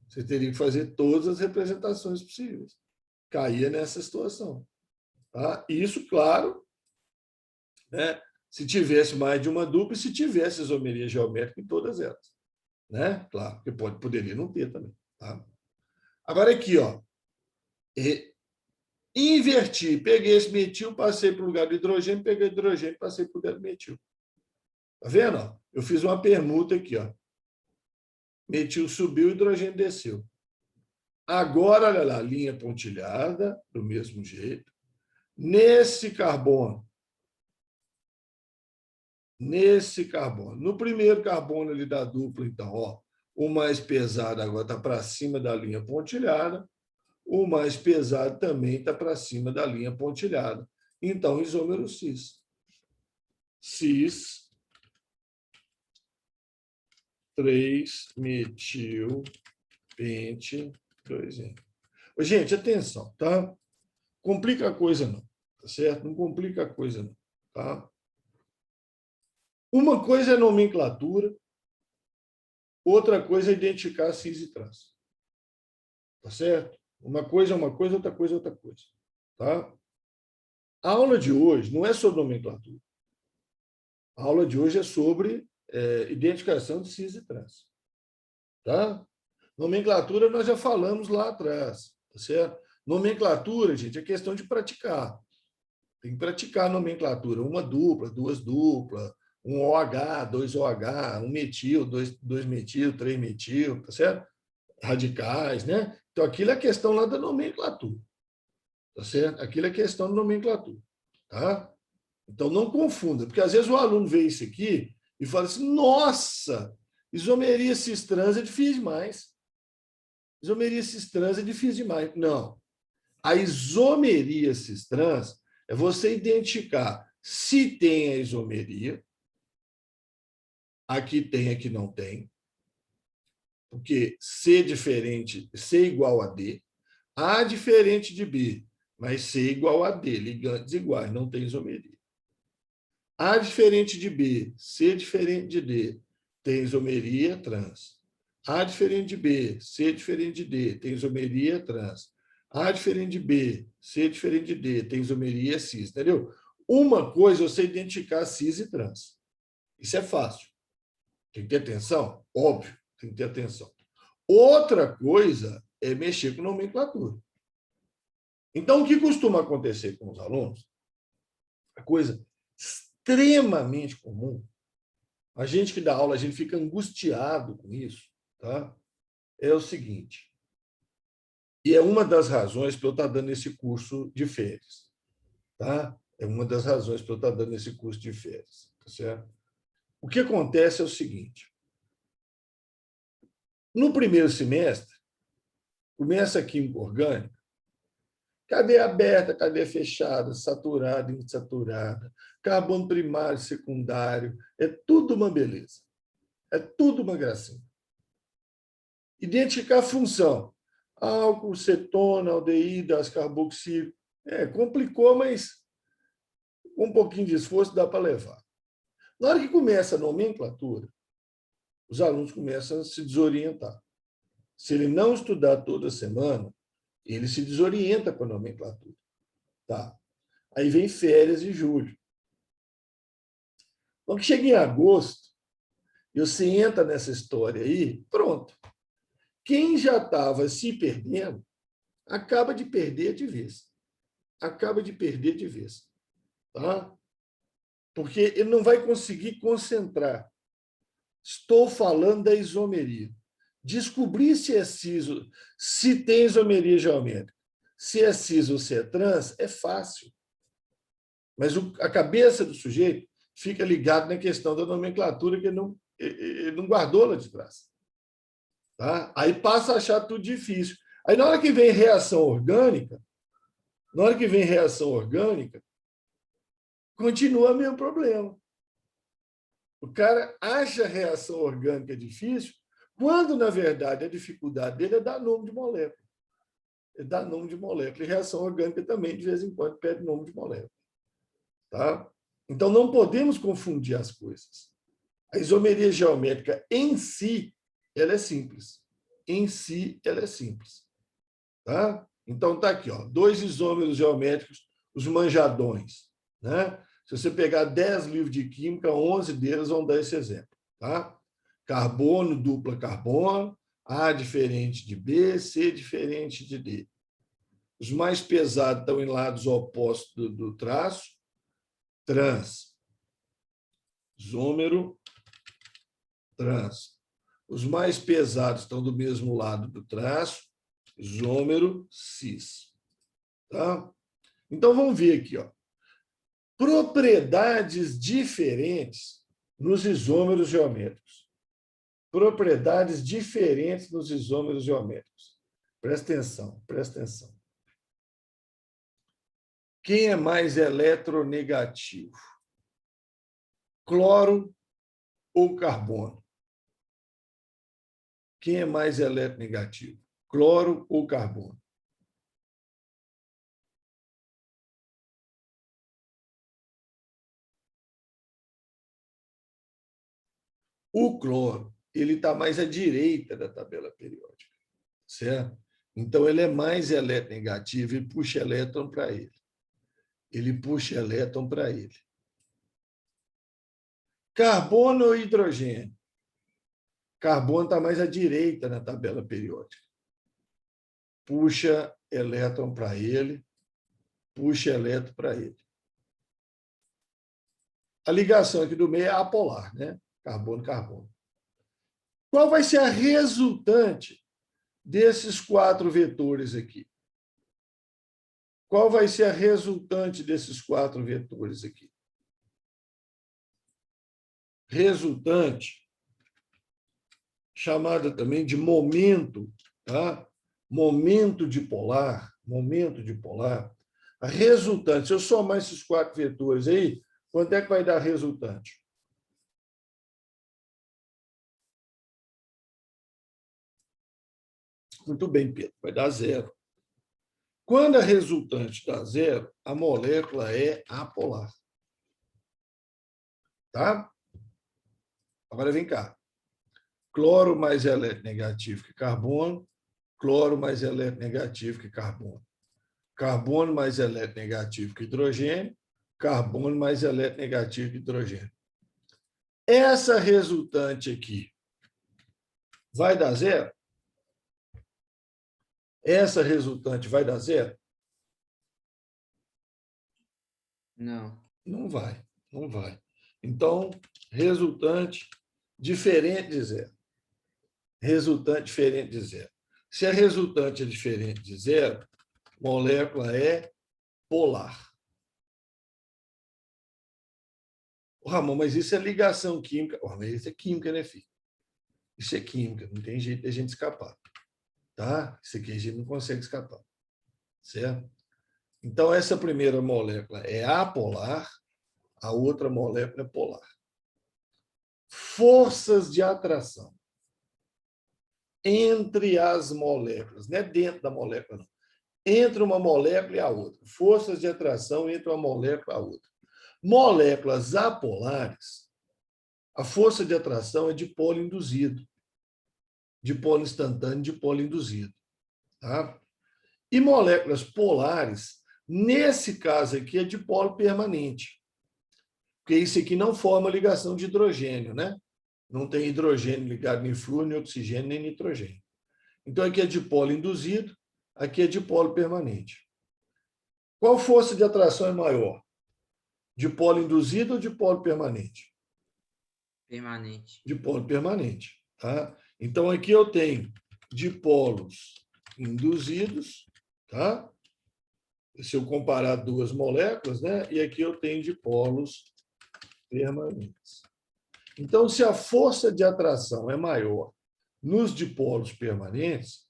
Você teria que fazer todas as representações possíveis. Caía nessa situação. Tá? Isso, claro, né? Se tivesse mais de uma dupla e se tivesse isomeria geométrica em todas elas. Né? Claro, porque poderia não ter também. Tá? Agora aqui, ó. Inverti, peguei esse metil, passei para o lugar do hidrogênio, peguei o hidrogênio, passei para o lugar do metil. Tá vendo? Eu fiz uma permuta aqui, ó. Metil subiu, hidrogênio desceu. Agora, olha lá, linha pontilhada, do mesmo jeito. Nesse carbono, no primeiro carbono ali da dupla, então, ó, o mais pesado agora está para cima da linha pontilhada, o mais pesado também está para cima da linha pontilhada. Então, isômero cis. Cis 3-metil pente 2N. Gente, atenção, tá? Complica a coisa não, tá certo? Não complica a coisa não, tá? Uma coisa é nomenclatura, outra coisa é identificar cis e trans. Tá certo? Uma coisa é uma coisa, outra coisa é outra coisa, tá? A aula de hoje não é sobre nomenclatura. A aula de hoje é sobre identificação de cis e trans. Tá? Nomenclatura nós já falamos lá atrás, tá certo? Nomenclatura, gente, é questão de praticar. Tem que praticar a nomenclatura. Uma dupla, duas duplas, um OH, dois OH, um metil, dois metil, 3-metil, tá certo? Radicais, né? Então, aquilo é questão lá da nomenclatura, tá certo? Aquilo é questão de nomenclatura, tá? Então, não confunda, porque às vezes o aluno vê isso aqui e fala assim, nossa, isomeria cis-trans é difícil demais. Isomeria cis-trans é difícil demais. Não. A isomeria cis-trans é você identificar se tem a isomeria, aqui tem, aqui não tem, porque C diferente, C igual a D, A diferente de B, mas C igual a D, ligantes iguais, não tem isomeria. A diferente de B, C diferente de D, tem isomeria trans. A diferente de B, C diferente de D, tem isomeria trans. A diferente de B, C diferente de D, tem isomeria cis, entendeu? Uma coisa é você identificar cis e trans. Isso é fácil. Tem que ter atenção? Óbvio, tem que ter atenção. Outra coisa é mexer com nomenclatura. Então, o que costuma acontecer com os alunos? A coisa extremamente comum, a gente que dá aula, a gente fica angustiado com isso, tá? É o seguinte, e é uma das razões para eu estar dando esse curso de férias, tá? É uma das razões para eu estar dando esse curso de férias, tá certo? O que acontece é o seguinte, no primeiro semestre, começa a química orgânica, cadeia aberta, cadeia fechada, saturada, insaturada, carbono primário, secundário, é tudo uma beleza. É tudo uma gracinha. Identificar a função. Álcool, cetona, aldeído, carboxílico. Complicou, mas com um pouquinho de esforço dá para levar. Na hora que começa a nomenclatura, os alunos começam a se desorientar. Se ele não estudar toda semana, ele se desorienta com a nomenclatura. Tá. Aí vem férias de julho. Quando chega em agosto, e você entra nessa história aí, pronto. Quem já estava se perdendo, acaba de perder de vez. Acaba de perder de vez. Tá? Porque ele não vai conseguir concentrar. Estou falando da isomeria. Descobrir se é cis, se tem isomeria geométrica, se é cis ou se é trans, é fácil. Mas a cabeça do sujeito fica ligada na questão da nomenclatura que ele não guardou lá de trás. Tá? Aí passa a achar tudo difícil. Aí, na hora que vem reação orgânica, continua o mesmo problema. O cara acha a reação orgânica difícil, quando, na verdade, a dificuldade dele é dar nome de molécula. É dar nome de molécula. E reação orgânica também, de vez em quando, pede nome de molécula. Tá? Então, não podemos confundir as coisas. A isomeria geométrica em si, ela é simples. Em si, ela é simples. Tá? Então, está aqui, ó, 2 isômeros geométricos, os manjadões. Né? Se você pegar 10 livros de química, 11 deles vão dar esse exemplo. Tá? Carbono, dupla carbono, A diferente de B, C diferente de D. Os mais pesados estão em lados opostos do traço, trans, isômero, trans. Os mais pesados estão do mesmo lado do traço, isômero, cis. Tá? Então, vamos ver aqui. Ó. Propriedades diferentes nos isômeros geométricos. Propriedades diferentes nos isômeros geométricos. Presta atenção, presta atenção. Quem é mais eletronegativo? Cloro ou carbono? Quem é mais eletronegativo? Cloro ou carbono? O cloro, ele está mais à direita da tabela periódica, certo? Então, ele é mais eletronegativo e puxa elétron para ele. Ele puxa elétron para ele. Carbono ou hidrogênio? Carbono está mais à direita na tabela periódica. Puxa elétron para ele, puxa elétron para ele. A ligação aqui do meio é apolar, né? Carbono, carbono. Qual vai ser a resultante desses 4 vetores aqui? Qual vai ser a resultante desses 4 vetores aqui? Resultante, chamada também de momento, tá? Momento dipolar. A resultante, se eu somar esses 4 vetores aí, quanto é que vai dar resultante? Muito bem, Pedro, vai dar 0. Quando a resultante dá 0, a molécula é apolar. Tá? Agora vem cá. Cloro mais eletronegativo que carbono, cloro mais eletronegativo que carbono. Carbono mais eletronegativo que hidrogênio, carbono mais eletronegativo que hidrogênio. Essa resultante aqui vai dar 0? Essa resultante vai dar 0? Não. Não vai, não vai. Então, resultante diferente de 0. Resultante diferente de 0. Se a resultante é diferente de 0, molécula é polar. Ramon, mas isso é ligação química. Mas isso é química, né, filho? Isso é química, não tem jeito de a gente escapar. Tá? Isso aqui a gente não consegue escapar. Certo? Então, essa primeira molécula é apolar, a outra molécula é polar. Forças de atração entre as moléculas, não é dentro da molécula, não. Entre uma molécula e a outra. Forças de atração entre uma molécula e a outra. Moléculas apolares, a força de atração é dipolo induzido, dipolo instantâneo, dipolo induzido. Tá? E moléculas polares, Nesse caso aqui é dipolo permanente, porque isso aqui não forma ligação de hidrogênio, né? Não tem hidrogênio ligado nem flúor, nem oxigênio, nem nitrogênio. Então, aqui é dipolo induzido, aqui é dipolo permanente. Qual força de atração é maior? Dipolo induzido ou dipolo permanente? Permanente. Dipolo permanente. Tá? Então, aqui eu tenho dipolos induzidos, tá? Se eu comparar duas moléculas, né? E aqui eu tenho dipolos permanentes. Então, se a força de atração é maior nos dipolos permanentes,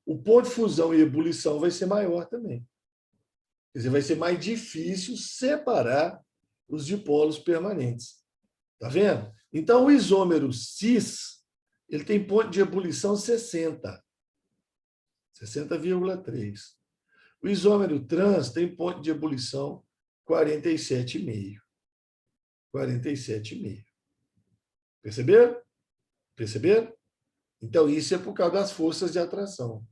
o ponto de fusão e ebulição vai ser maior também. Quer dizer, vai ser mais difícil separar os dipolos permanentes. Tá vendo? Então, o isômero cis, ele tem ponto de ebulição 60. 60,3. O isômero trans tem ponto de ebulição 47,5. 47,5. Perceberam? Perceberam? Então, isso é por causa das forças de atração.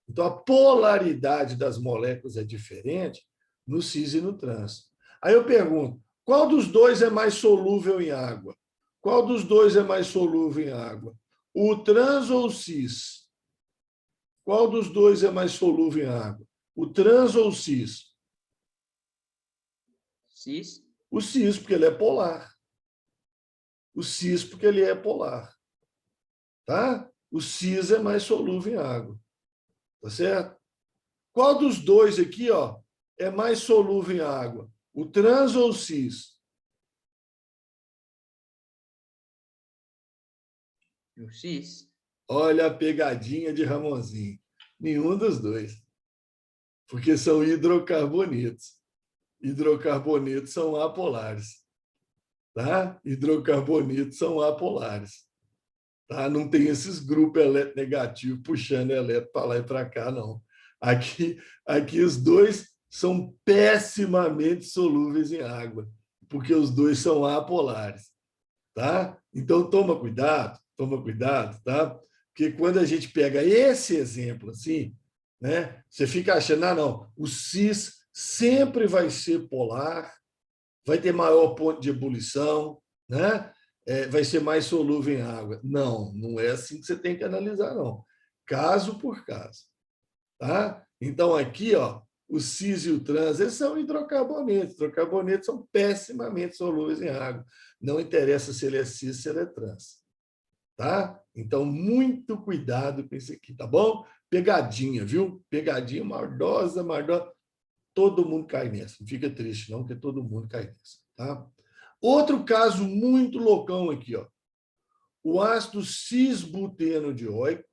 Então, a polaridade das moléculas é diferente no cis e no trans. Aí eu pergunto, qual dos dois é mais solúvel em água? Qual dos dois é mais solúvel em água? O trans ou o cis? Qual dos dois é mais solúvel em água? O trans ou o cis? Cis. O cis, porque ele é polar. O cis, porque ele é polar. Tá? O cis é mais solúvel em água. Tá certo? Qual dos dois aqui, ó, é mais solúvel em água? O trans ou o cis? O cis. Olha a pegadinha de Ramonzinho. Nenhum dos dois. Porque são hidrocarbonetos. Hidrocarbonetos são apolares. Tá? Hidrocarbonetos são apolares. Tá? Não tem esses grupos eletronegativos puxando elétron para lá e para cá, não. Aqui os dois são pessimamente solúveis em água, porque os dois são apolares. Tá? Então, toma cuidado, tá? Porque quando a gente pega esse exemplo assim, né, você fica achando, não, o cis sempre vai ser polar, vai ter maior ponto de ebulição, né? Vai ser mais solúvel em água. Não, não é assim que você tem que analisar, não. Caso por caso. Tá? Então, aqui, ó, o cis e o trans, eles são hidrocarbonetos. Hidrocarbonetos são pessimamente solúveis em água. Não interessa se ele é cis, se ele é trans. Tá? Então, muito cuidado com isso aqui, tá bom? Pegadinha, viu? Pegadinha maldosa, maldosa. Todo mundo cai nessa. Não fica triste, não, porque todo mundo cai nessa. Tá? Outro caso muito loucão aqui, ó. O ácido cis-buteno-dioico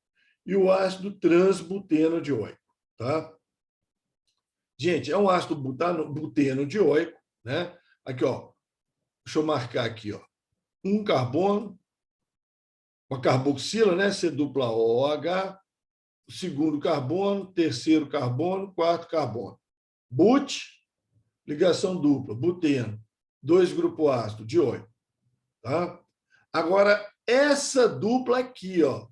e o ácido trans-buteno-dioico. Tá? Gente, é um ácido buteno-dioico, né? Aqui, ó. Deixa eu marcar aqui, ó. Um carbono, uma carboxila, né? C dupla OH, o segundo carbono, terceiro carbono, quarto carbono. But, ligação dupla, buteno, 2 grupo ácido, dioico. Tá? Agora, essa dupla aqui, ó,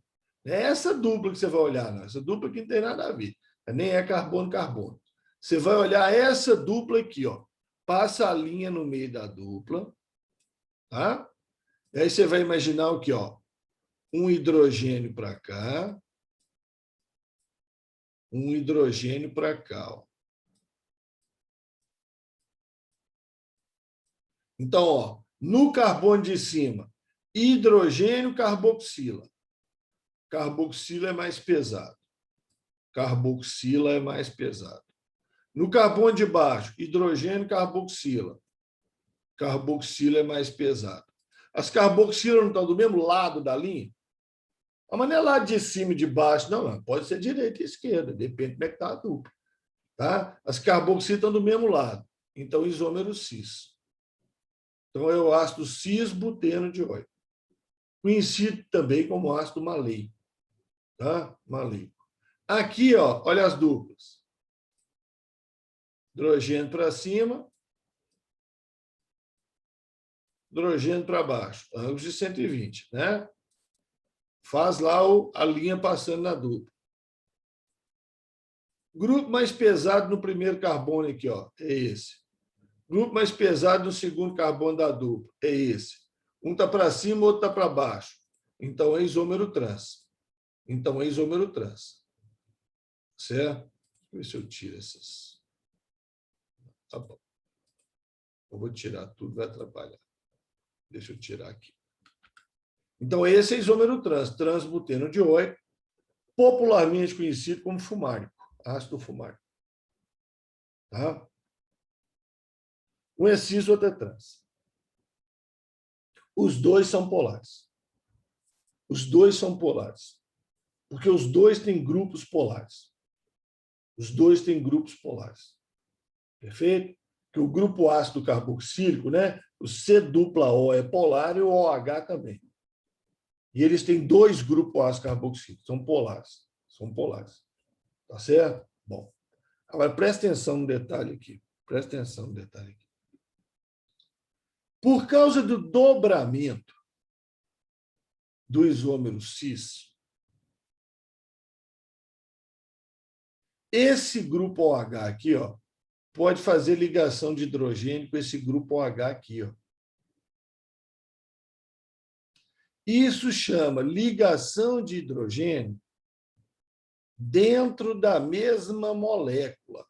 é essa dupla que você vai olhar, não. Essa dupla que não tem nada a ver, nem é carbono-carbono. Você vai olhar essa dupla aqui, ó, passa a linha no meio da dupla, tá? E aí você vai imaginar o que, ó, um hidrogênio para cá, um hidrogênio para cá, ó. Então, ó, no carbono de cima, hidrogênio, carboxila. Carboxila é mais pesado. Carboxila é mais pesado. No carbono de baixo, hidrogênio, carboxila. Carboxila é mais pesado. As carboxilas não estão do mesmo lado da linha? A maneira lá de cima e de baixo, não, pode ser direita e esquerda, depende de como é que está a dupla. Tá? As carboxilas estão do mesmo lado. Então, isômero cis. Então, é o ácido cis-buteno-dioico. Conhecido também como ácido maleico. Tá? Maleico. Aqui, ó, olha as duplas. Hidrogênio para cima, hidrogênio para baixo, ângulos de 120, né? Faz lá a linha passando na dupla. Grupo mais pesado no primeiro carbono aqui, ó, é esse. Grupo mais pesado no segundo carbono da dupla, é esse. Um está para cima, o outro está para baixo. Então, é isômero trans. Certo? Deixa eu ver se eu tiro essas. Tá bom. Eu vou tirar tudo, vai atrapalhar. Deixa eu tirar aqui. Então, esse é isômero trans, transbuteno dioico, popularmente conhecido como fumárico, ácido fumárico. Tá? Um é cis, o outro é trans. Os dois são polares. Os dois são polares. Porque os dois têm grupos polares. Os dois têm grupos polares. Perfeito? Que o grupo ácido carboxílico, né? O C-O é polar e o OH também. E eles têm dois grupos ácido carboxílico, são polares. São polares. Tá certo? Bom. Agora, presta atenção no detalhe aqui. Presta atenção no detalhe aqui. Por causa do dobramento do isômero cis, esse grupo OH aqui, ó, pode fazer ligação de hidrogênio com esse grupo OH aqui, ó. Isso chama ligação de hidrogênio dentro da mesma molécula.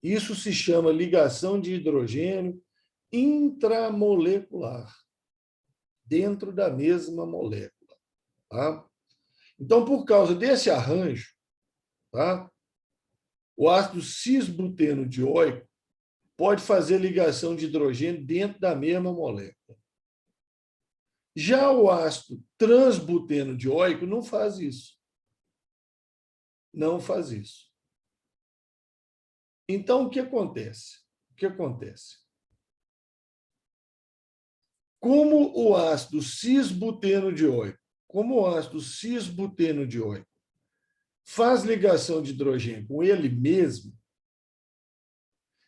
Isso se chama ligação de hidrogênio intramolecular, dentro da mesma molécula. Tá? Então, por causa desse arranjo, tá? O ácido cis-buteno dioico pode fazer ligação de hidrogênio dentro da mesma molécula. Já o ácido transbuteno dioico não faz isso. Não faz isso. Então, o que acontece? O que acontece? Como o ácido cis-buteno dioico, faz ligação de hidrogênio com ele mesmo,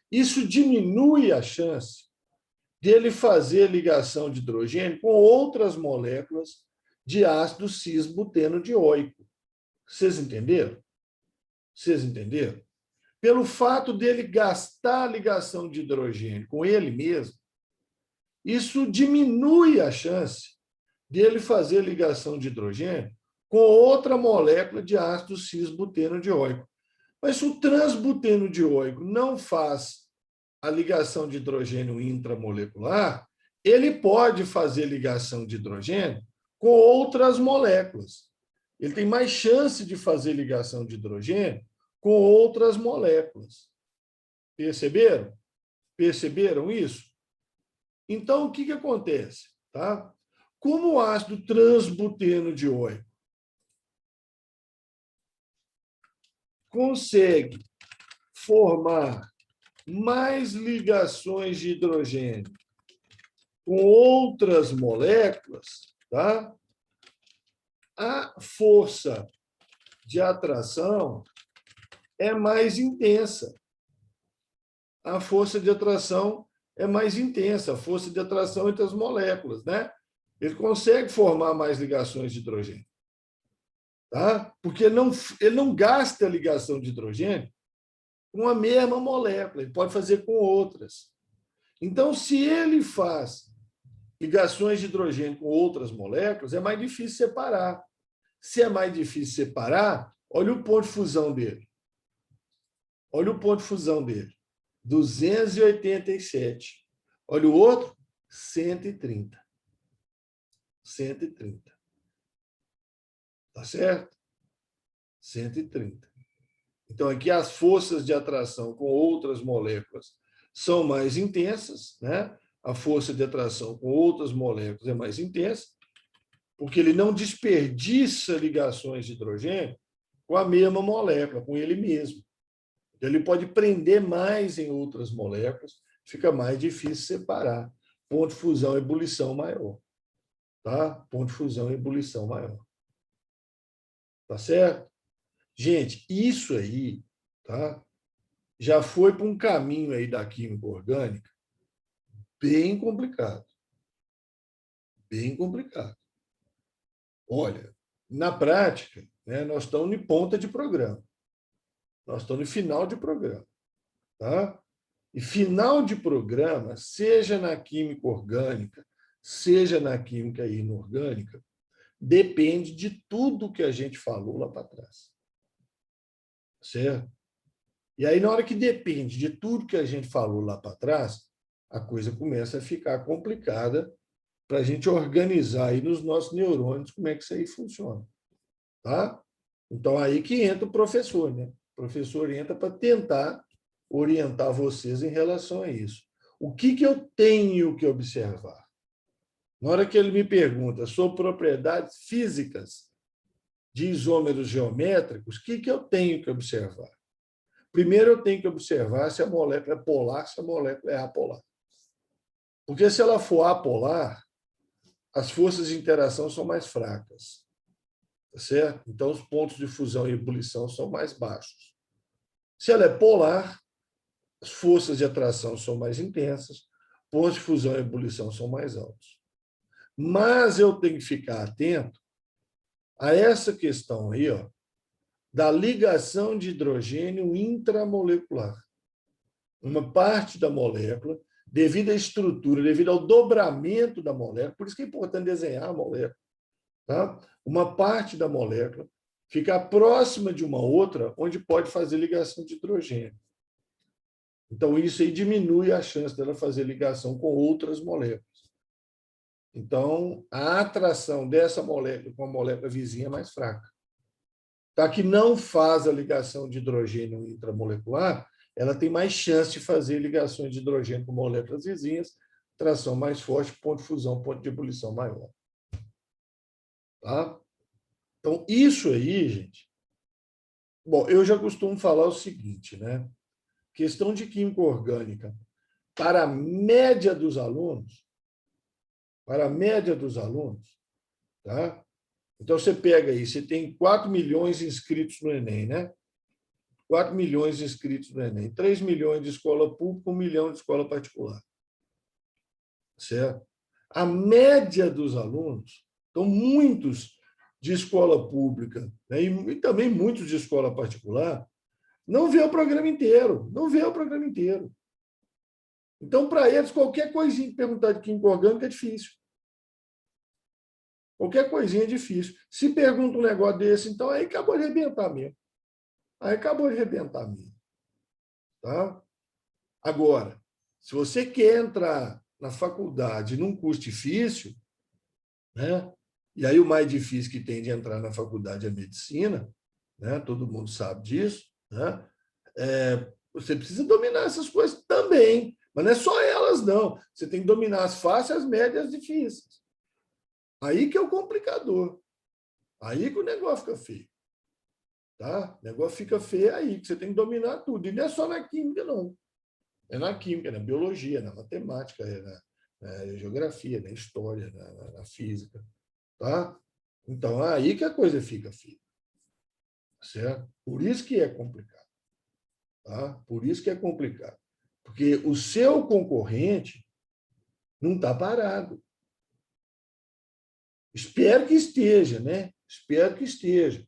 isso diminui a chance dele fazer ligação de hidrogênio com outras moléculas de ácido cis-buteno dioico. Vocês entenderam? Vocês entenderam? Pelo fato dele gastar a ligação de hidrogênio com ele mesmo, isso diminui a chance dele fazer ligação de hidrogênio com outra molécula de ácido cis-buteno dioico. Mas se o transbuteno dioico não faz a ligação de hidrogênio intramolecular, ele pode fazer ligação de hidrogênio com outras moléculas. Ele tem mais chance de fazer ligação de hidrogênio com outras moléculas. Perceberam? Perceberam isso? Então, o que acontece? Tá? Como o ácido transbuteno dioico consegue formar mais ligações de hidrogênio com outras moléculas, tá? A força de atração é mais intensa. A força de atração é mais intensa, a força de atração entre as moléculas, né? Ele consegue formar mais ligações de hidrogênio. Tá? Porque ele não gasta a ligação de hidrogênio com a mesma molécula, ele pode fazer com outras. Então, se ele faz ligações de hidrogênio com outras moléculas, é mais difícil separar. Se é mais difícil separar, olha o ponto de fusão dele. Olha o ponto de fusão dele. 287. Olha o outro, 130. 130. Tá certo? 130. Então, aqui as forças de atração com outras moléculas são mais intensas, né? A força de atração com outras moléculas é mais intensa, porque ele não desperdiça ligações de hidrogênio com a mesma molécula, com ele mesmo. Ele pode prender mais em outras moléculas, fica mais difícil separar. Ponto de fusão e ebulição maior. Tá? Ponto de fusão e ebulição maior. Tá certo? Gente, isso aí, tá? Já foi para um caminho aí da química orgânica bem complicado. Bem complicado. Olha, na prática, né, nós estamos em ponta de programa. Nós estamos no final de programa. Tá? E final de programa, seja na química orgânica, seja na química inorgânica, depende de tudo que a gente falou lá para trás. Certo? E aí, na hora que depende de tudo que a gente falou lá para trás, a coisa começa a ficar complicada para a gente organizar aí nos nossos neurônios como é que isso aí funciona. Tá? Então, aí que entra o professor, né? O professor entra para tentar orientar vocês em relação a isso. O que eu tenho que observar? Na hora que ele me pergunta sobre propriedades físicas de isômeros geométricos, o que eu tenho que observar? Primeiro, eu tenho que observar se a molécula é polar, se a molécula é apolar. Porque se ela for apolar, as forças de interação são mais fracas. Tá certo? Então, os pontos de fusão e ebulição são mais baixos. Se ela é polar, as forças de atração são mais intensas, pontos de fusão e ebulição são mais altos. Mas eu tenho que ficar atento a essa questão aí, ó, da ligação de hidrogênio intramolecular. Uma parte da molécula, devido à estrutura, devido ao dobramento da molécula, por isso que é importante desenhar a molécula, tá? Uma parte da molécula fica próxima de uma outra, onde pode fazer ligação de hidrogênio. Então, isso aí diminui a chance dela fazer ligação com outras moléculas. Então, a atração dessa molécula com a molécula vizinha é mais fraca. Tá? Que não faz a ligação de hidrogênio intramolecular, ela tem mais chance de fazer ligações de hidrogênio com moléculas vizinhas, tração mais forte, ponto de fusão, ponto de ebulição maior. Tá? Então, isso aí, gente... Bom, eu já costumo falar o seguinte, né? Questão de química orgânica. Para a média dos alunos, tá? Então, você pega aí, você tem 4 milhões de inscritos no Enem, né? 4 milhões de inscritos no Enem, 3 milhões de escola pública, 1 milhão de escola particular. Certo? A média dos alunos, então, muitos de escola pública, né, e também muitos de escola particular, não vê o programa inteiro, Então, para eles, qualquer coisinha que perguntar de química orgânica é difícil. Qualquer coisinha é difícil. Se pergunta um negócio desse, então, aí acabou de arrebentar mesmo. Tá? Agora, se você quer entrar na faculdade num curso difícil, né? E aí o mais difícil que tem de entrar na faculdade é a medicina, né? Todo mundo sabe disso, né? Você precisa dominar essas coisas também, mas não é só elas, não. Você tem que dominar as fáceis, as médias e as difíceis. Aí que é o complicador. Aí que o negócio fica feio. Tá? O negócio fica feio aí, que você tem que dominar tudo. E não é só na química, não. É na química, na biologia, na matemática, na geografia, na história, na física. Tá? Então, aí que a coisa fica feia. Certo? Por isso que é complicado. Tá? Por isso que é complicado. Porque o seu concorrente não está parado. Espero que esteja, né? Espero que esteja.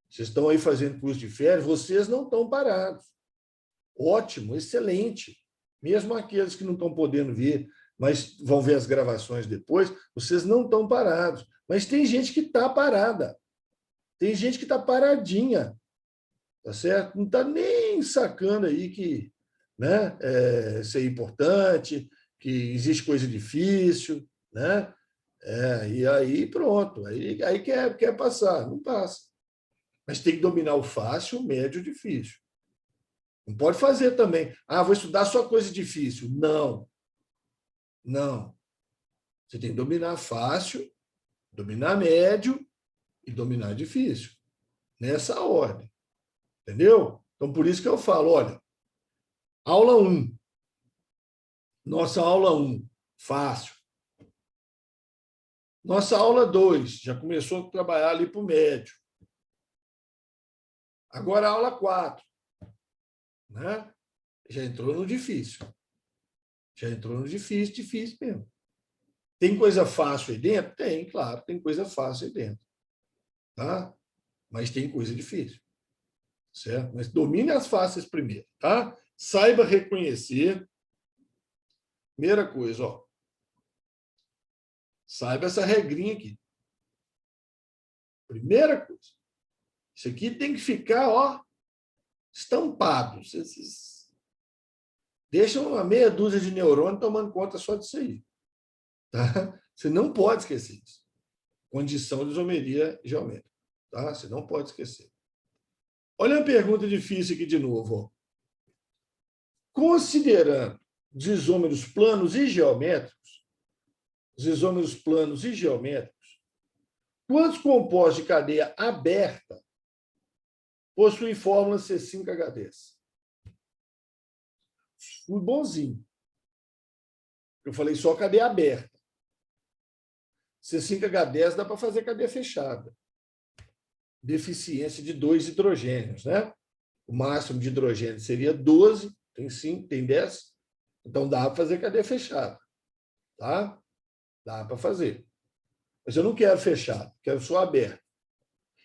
Vocês estão aí fazendo curso de férias, vocês não estão parados. Ótimo, excelente. Mesmo aqueles que não estão podendo ver, mas vão ver as gravações depois, vocês não estão parados. Mas tem gente que está parada. Tem gente que está paradinha. Tá certo? Não está nem sacando aí que, né, isso é importante, que existe coisa difícil, né? E aí pronto, aí quer passar, não passa. Mas tem que dominar o fácil, o médio e o difícil. Não pode fazer também. Vou estudar só coisa difícil. Não. Não. Você tem que dominar fácil, dominar médio e dominar difícil. Nessa ordem. Entendeu? Então, por isso que eu falo, olha, aula 1. Nossa aula 1, fácil. Nossa aula 2, já começou a trabalhar ali para o médio. Agora a aula 4. Né? Já entrou no difícil. Difícil mesmo. Tem coisa fácil aí dentro? Tem, claro, tem coisa fácil aí dentro. Tá? Mas tem coisa difícil. certo? Mas domine as faces primeiro, tá? Saiba reconhecer. Primeira coisa, ó. Saiba essa regrinha aqui. Primeira coisa. Isso aqui tem que ficar, ó, estampado. Vocês deixam uma meia dúzia de neurônios tomando conta só disso aí. Tá? Você não pode esquecer isso. Condição de isomeria geométrica. Tá? Você não pode esquecer. Olha a pergunta difícil aqui de novo. Ó. Considerando os isômeros planos e geométricos, quantos compostos de cadeia aberta possuem fórmula C5H10? Fui bonzinho. Eu falei só cadeia aberta. C5H10 dá para fazer cadeia fechada. Deficiência de 2 hidrogênios, né? O máximo de hidrogênio seria 12, tem 5, tem 10. Então dá para fazer cadeia fechada. Tá? Dá para fazer. Mas eu não quero fechado, quero só aberto.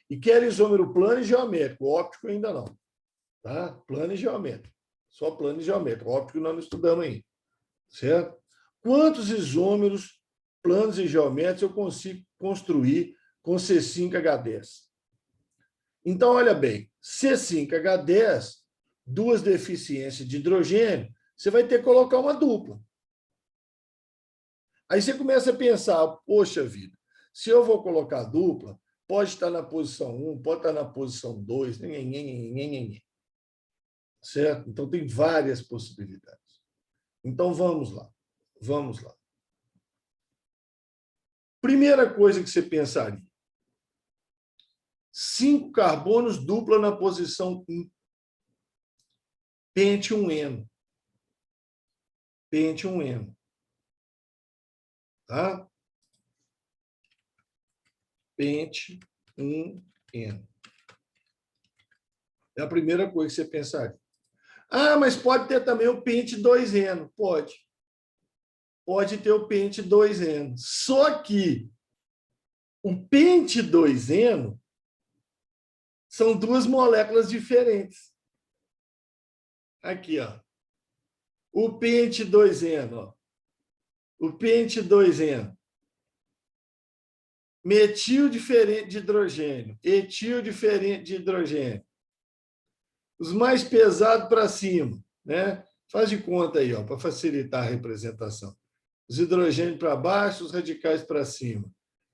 E quero isômero plano e geométrico. Óptico ainda não. Tá? Plano e geométrico. Só plano e geométrico. Óptico nós não estudamos ainda. Certo? Quantos isômeros planos e geométricos eu consigo construir com C5H10? Então, olha bem, C5H10, 2 deficiências de hidrogênio, você vai ter que colocar uma dupla. Aí você começa a pensar, poxa vida, se eu vou colocar dupla, pode estar na posição 1, pode estar na posição 2, certo? Então, tem várias possibilidades. Então, vamos lá. Vamos lá. Primeira coisa que você pensaria. 5 carbonos dupla na posição 1. Pente 1N. Pente 1N. Tá? Pente 1N. É a primeira coisa que você pensaria. Ah, mas pode ter também o pente 2N. Pode. Pode ter o pente 2N. Só que o pente 2N são 2 moléculas diferentes. Aqui, ó. O pente 2N, ó. O pente 2N. Metil diferente de hidrogênio, etil diferente de hidrogênio. Os mais pesados para cima, né? Faz de conta aí, ó, para facilitar a representação. Os hidrogênios para baixo, os radicais para cima.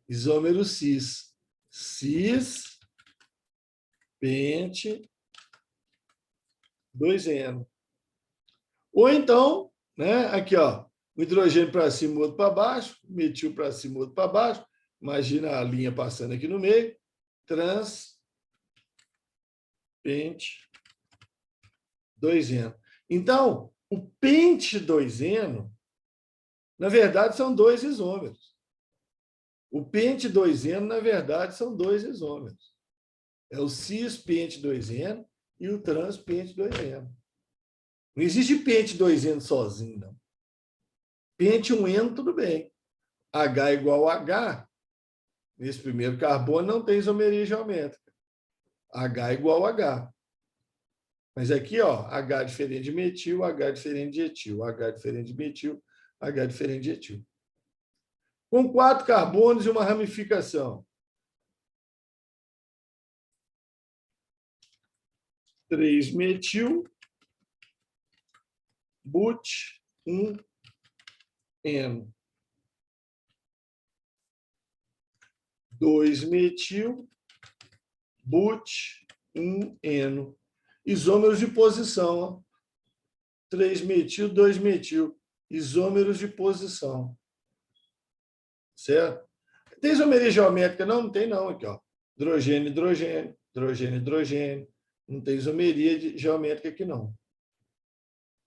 Isômero cis. Cis, pente, 2N. Ou então, né, aqui, ó, o hidrogênio para cima, o outro para baixo, metil para cima, o outro para baixo. Imagina a linha passando aqui no meio. Trans, pente, 2N. Então, o pente 2N, na verdade, são 2 isômeros. O pente 2N, na verdade, são 2 isômeros. É o cis pente 2N e o trans pente 2N. Não existe pente 2N sozinho, não. Pente 1N, tudo bem. H igual a H, nesse primeiro carbono não tem isomeria geométrica. H igual a H. Mas aqui, ó, H diferente de metil, H diferente de etil, H diferente de metil, H diferente de etil. Com 4 carbonos e uma ramificação. 3 metil, but, 1N. 2 metil, but, 1N. Isômeros de posição. Ó. 3 metil, 2 metil. Isômeros de posição. Certo? Tem isomeria geométrica? Não, não tem não. Aqui, ó. Hidrogênio, hidrogênio, hidrogênio, hidrogênio. Não tem isomeria geométrica aqui, não.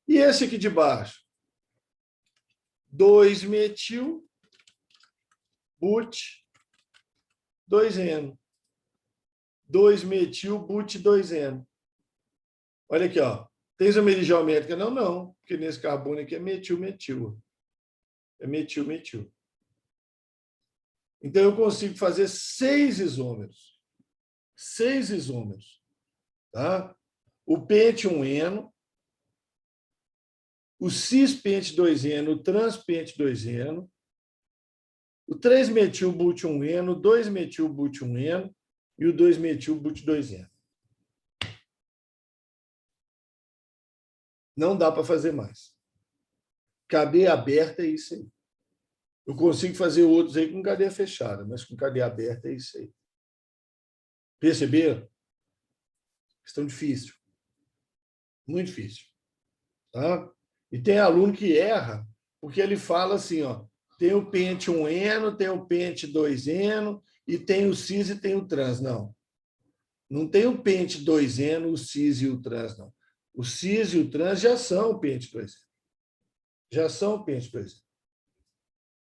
E esse aqui de baixo? 2 metil, but, 2N. 2 metil, but, 2N. Olha aqui, ó. Tem isomeria geométrica? Não, não. Porque nesse carbono aqui é metil, metil. É metil, metil. Então, eu consigo fazer 6 isômeros. 6 isômeros. Tá? o pente 1-eno, o cis-pente 2-eno, o trans-pente 2-eno, o 3-metil-but-1-eno, o 2-metil-but-1-eno e o 2-metil-but-2-eno. Não dá para fazer mais. Cadeia aberta é isso aí. Eu consigo fazer outros aí com cadeia fechada, mas com cadeia aberta é isso aí. Perceberam? Questão difícil. Muito difícil. Tá? E tem aluno que erra, porque ele fala assim, ó, tem o pente 1-eno, tem o pente 2-eno, e tem o cis e tem o trans. Não. Não tem o pente 2-eno, o cis e o trans, não. O cis e o trans já são o pente 2-eno. Já são o pente 2-eno.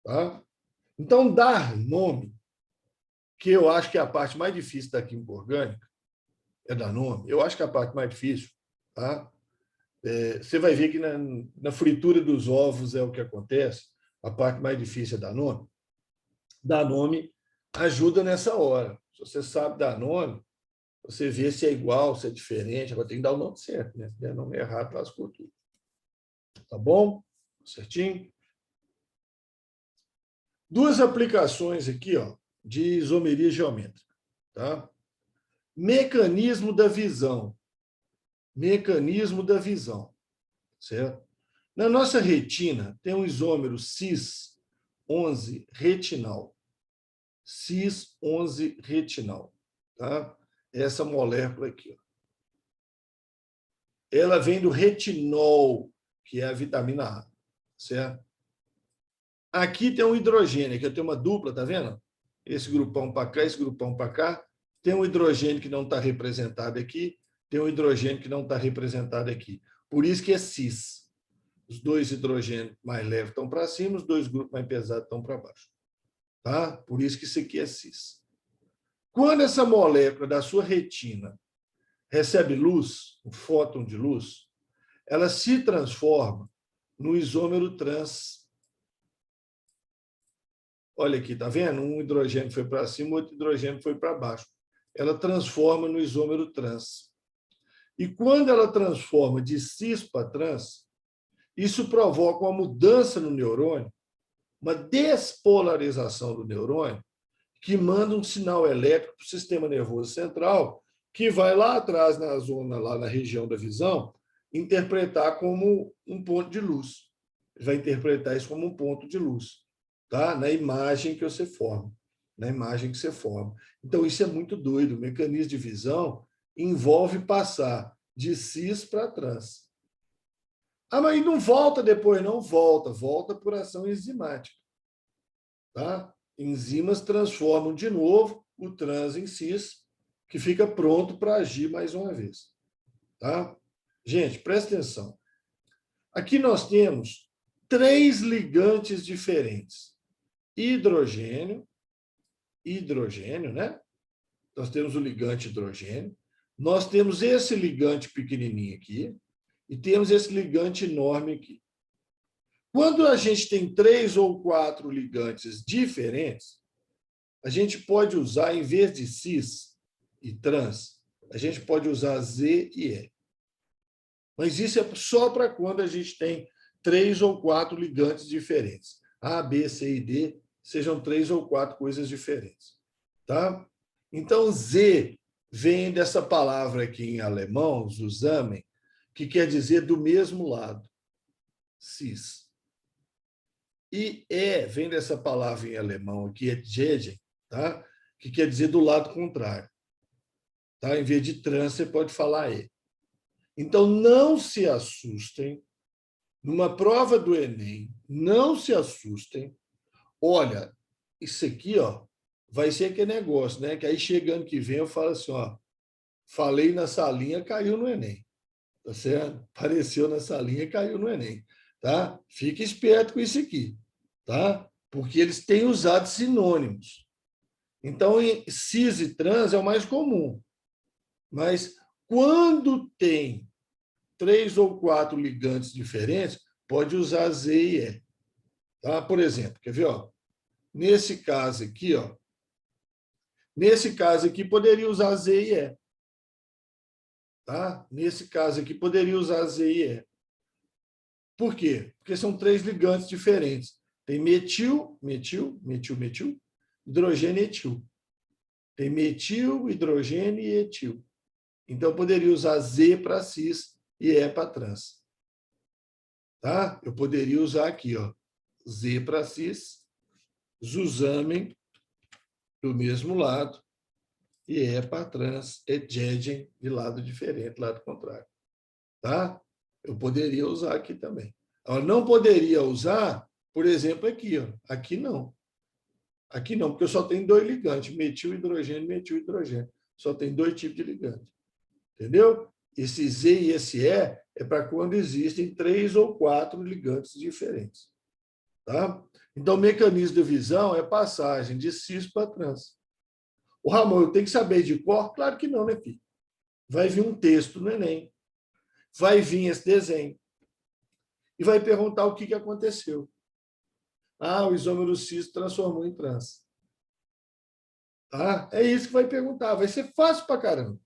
Tá? Então, dar nome, que eu acho que é a parte mais difícil da química orgânica, é dar nome. Eu acho que é a parte mais difícil. Tá? Você vai ver que na fritura dos ovos é o que acontece. A parte mais difícil é dar nome. Dar nome ajuda nessa hora. Se você sabe dar nome, você vê se é igual, se é diferente. Agora tem que dar o nome certo, né? Se der nome errado, lascou tudo. Tá bom? Certinho? Duas aplicações aqui, ó, de isomeria geométrica. Tá? Mecanismo da visão. Mecanismo da visão. Certo? Na nossa retina, tem um isômero cis-11 retinal. Cis-11 retinal. Tá? Essa molécula aqui. Ó. Ela vem do retinol, que é a vitamina A. Certo? Aqui tem um hidrogênio, aqui eu tenho uma dupla, tá vendo? Esse grupão para cá, esse grupão para cá. Tem um hidrogênio que não está representado aqui, tem um hidrogênio que não está representado aqui. Por isso que é cis. Os dois hidrogênios mais leves estão para cima, os dois grupos mais pesados estão para baixo. Tá? Por isso que isso aqui é cis. Quando essa molécula da sua retina recebe luz, um fóton de luz, ela se transforma no isômero trans. Olha aqui, tá vendo? Um hidrogênio foi para cima, outro hidrogênio foi para baixo. Ela transforma no isômero trans. E quando ela transforma de cis para trans, isso provoca uma mudança no neurônio, uma despolarização do neurônio, que manda um sinal elétrico para o sistema nervoso central, que vai lá atrás, na zona, lá na região da visão, interpretar como um ponto de luz. Vai interpretar isso como um ponto de luz, tá? Na imagem que você forma. Na imagem que você forma. Então, isso é muito doido. O mecanismo de visão envolve passar de cis para trans. Ah, mas não volta depois, não volta. Volta por ação enzimática. Tá? Enzimas transformam de novo o trans em cis, que fica pronto para agir mais uma vez. Tá? Gente, presta atenção. Aqui nós temos 3 ligantes diferentes. Hidrogênio, né? Nós temos o ligante hidrogênio. Nós temos esse ligante pequenininho aqui e temos esse ligante enorme aqui. Quando a gente tem 3 ou 4 ligantes diferentes, a gente pode usar, em vez de cis e trans, a gente pode usar Z e E. Mas isso é só para quando a gente tem 3 ou 4 ligantes diferentes. A, B, C e D sejam 3 ou 4 coisas diferentes. Tá? Então, Z vem dessa palavra aqui em alemão, zusammen, que quer dizer do mesmo lado, cis. E E vem dessa palavra em alemão aqui, é gegen, tá? Que quer dizer do lado contrário. Tá? Em vez de trans, você pode falar E. Então, não se assustem. Numa prova do Enem, não se assustem. Olha, isso aqui, ó, vai ser aquele negócio, né? Que aí chegando que vem eu falo assim, ó, falei na salinha, caiu no Enem. Tá certo? Apareceu na salinha, caiu no Enem. Tá? Fique esperto com isso aqui, tá? Porque eles têm usado sinônimos. Então, cis e trans é o mais comum. Mas quando tem 3 ou 4 ligantes diferentes, pode usar Z e E. Tá? Por exemplo, quer ver? Ó? Nesse caso aqui, poderia usar Z e E. Tá? Nesse caso aqui, poderia usar Z e E. Por quê? Porque são 3 ligantes diferentes. Tem metil, hidrogênio e etil. Tem metil, hidrogênio e etil. Então, eu poderia usar Z para cis e E para trans. Tá? Eu poderia usar aqui, ó, Z para cis, Zusammen do mesmo lado, e E para trans, Edgegen de lado diferente, lado contrário. Tá? Eu poderia usar aqui também. Eu não poderia usar, por exemplo, aqui. Ó. Aqui não. Aqui não, porque eu só tenho 2 ligantes, metil, hidrogênio. Só tem 2 tipos de ligante. Entendeu? Esse Z e esse E é para quando existem 3 ou 4 ligantes diferentes. Tá? Então, o mecanismo de visão é passagem de cis para trans. O Ramon, eu tenho que saber de cor? Claro que não, né, filho? Vai vir um texto no Enem. Vai vir esse desenho. E vai perguntar o que aconteceu. Ah, o isômero cis transformou em trans. Tá? É isso que vai perguntar. Vai ser fácil para caramba.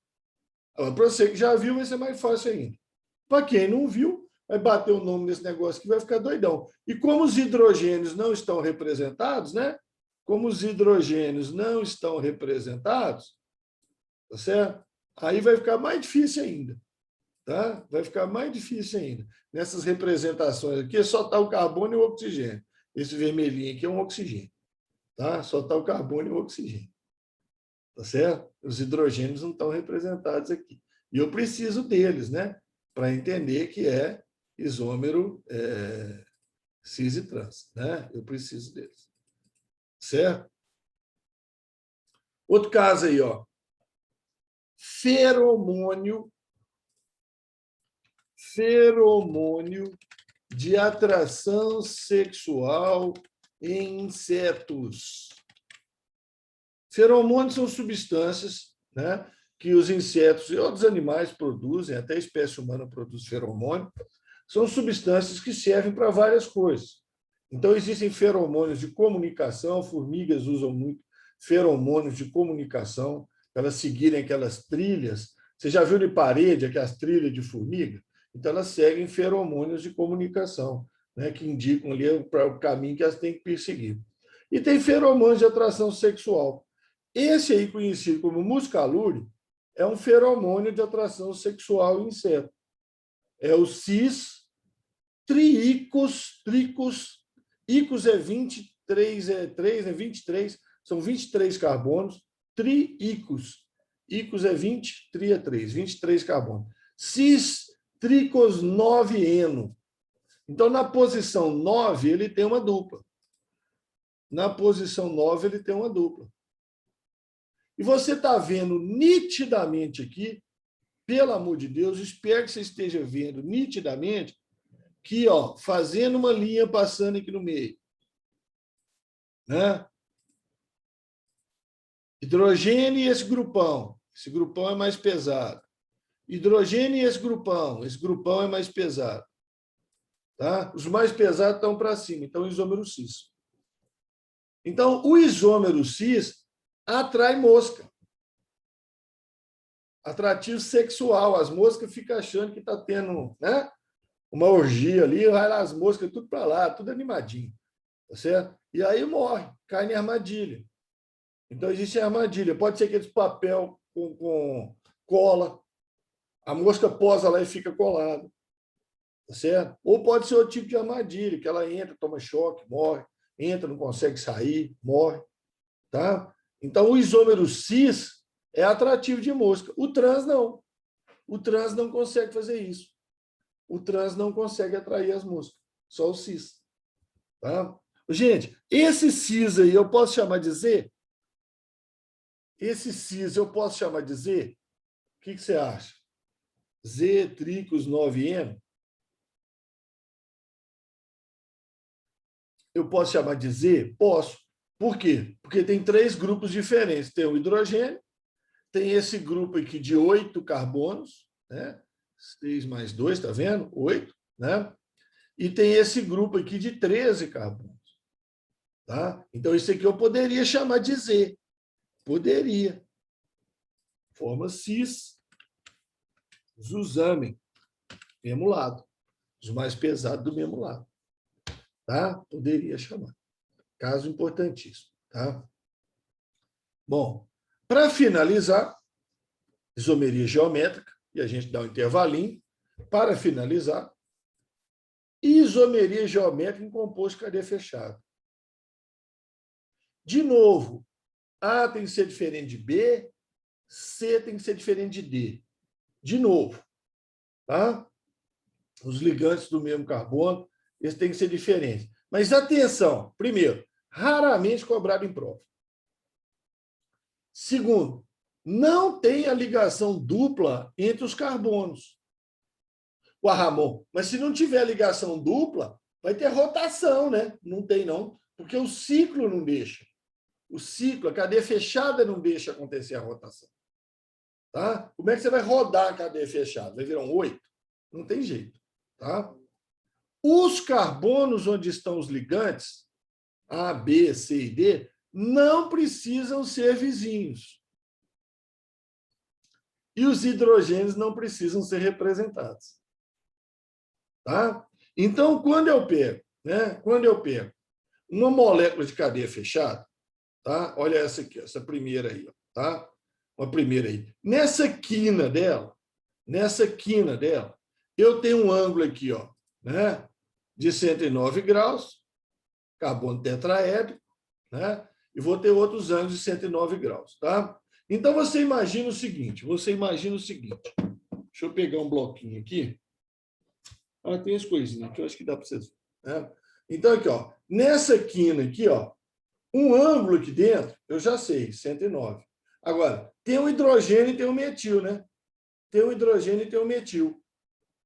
Para você que já viu, vai ser mais fácil ainda. Para quem não viu, vai bater o nome nesse negócio que vai ficar doidão. E como os hidrogênios não estão representados, né? Como os hidrogênios não estão representados, tá certo? Aí vai ficar mais difícil ainda. Tá? Vai ficar mais difícil ainda. Nessas representações aqui, só está o carbono e o oxigênio. Esse vermelhinho aqui é um oxigênio. Tá? Só está o carbono e o oxigênio. Tá certo? Os hidrogênios não estão representados aqui. E eu preciso deles, né? Para entender que é isômero cis e trans. Né? Eu preciso deles. Certo? Outro caso aí, ó. Feromônio de atração sexual em insetos. Feromônios são substâncias, né, que os insetos e outros animais produzem, até a espécie humana produz feromônio, são substâncias que servem para várias coisas. Então, existem feromônios de comunicação, formigas usam muito feromônios de comunicação, para elas seguirem aquelas trilhas. Você já viu de parede aquelas trilhas de formiga? Então, elas seguem feromônios de comunicação, né, que indicam ali o caminho que elas têm que perseguir. E tem feromônios de atração sexual. Esse aí, conhecido como muscalure, é um feromônio de atração sexual em inseto. É o cis tricos, icos é 23, 23, são 23 carbonos, triicos. Icos é 20, tri é 3, 23 carbonos. Cis tricos 9-eno. Então, na posição 9, ele tem uma dupla. Na posição 9, ele tem uma dupla. E você está vendo nitidamente aqui, pelo amor de Deus, espero que você esteja vendo nitidamente, que, ó, fazendo uma linha passando aqui no meio. Né? Hidrogênio e esse grupão é mais pesado. Hidrogênio e esse grupão é mais pesado. Tá? Os mais pesados estão para cima, então isômero cis. Então, o isômero cis atrai mosca. Atrativo sexual. As moscas ficam achando que está tendo, né, uma orgia ali, vai lá as moscas tudo para lá, tudo animadinho. Tá certo? E aí morre, cai em armadilha. Então, existe armadilha. Pode ser aqueles papel com cola, a mosca posa lá e fica colada. Tá certo? Ou pode ser outro tipo de armadilha, que ela entra, toma choque, morre, entra, não consegue sair, morre. Tá? Então, o isômero cis é atrativo de mosca. O trans não. O trans não consegue fazer isso. O trans não consegue atrair as moscas. Só o cis. Tá? Gente, esse cis aí eu posso chamar de Z? Esse cis eu posso chamar de Z? O que você acha? Z, tricos, 9N? Eu posso chamar de Z? Posso. Por quê? Porque tem 3 grupos diferentes. Tem o hidrogênio, tem esse grupo aqui de 8 carbonos, né? 6 mais 2, está vendo? 8, né? E tem esse grupo aqui de 13 carbonos. Tá? Então, isso aqui eu poderia chamar de Z. Poderia. Forma cis. Os usamen, mesmo lado. Os mais pesados do mesmo lado. Tá? Poderia chamar. Caso importantíssimo. Tá? Bom, para finalizar, isomeria geométrica, e a gente dá um intervalinho. Para finalizar, isomeria geométrica em composto de cadeia fechada. De novo, A tem que ser diferente de B, C tem que ser diferente de D. De novo, tá? Os ligantes do mesmo carbono, eles têm que ser diferentes. Mas atenção, primeiro, raramente cobrado em prova. Segundo, não tem a ligação dupla entre os carbonos. Ué, Ramon, mas se não tiver ligação dupla, vai ter rotação, né? Não tem, não, porque o ciclo não deixa. O ciclo, a cadeia fechada não deixa acontecer a rotação. Tá? Como é que você vai rodar a cadeia fechada? Vai virar um 8? Não tem jeito. Tá? Os carbonos onde estão os ligantes, A, B, C e D, não precisam ser vizinhos. E os hidrogênios não precisam ser representados. Tá? Então, quando eu pego uma molécula de cadeia fechada, tá? Olha essa aqui, essa primeira aí, tá? Uma primeira aí. Nessa quina dela, eu tenho um ângulo aqui, ó, né? De 109 graus, carbono tetraédrico, né? E vou ter outros ângulos de 109 graus, tá? Então, você imagina o seguinte, deixa eu pegar um bloquinho aqui. Ah, tem as coisinhas que eu acho que dá para vocês verem, né? Então, aqui, ó, nessa quina aqui, ó, um ângulo aqui dentro, eu já sei, 109. Agora, tem um hidrogênio e tem um metil, né? Tem um hidrogênio e tem um metil.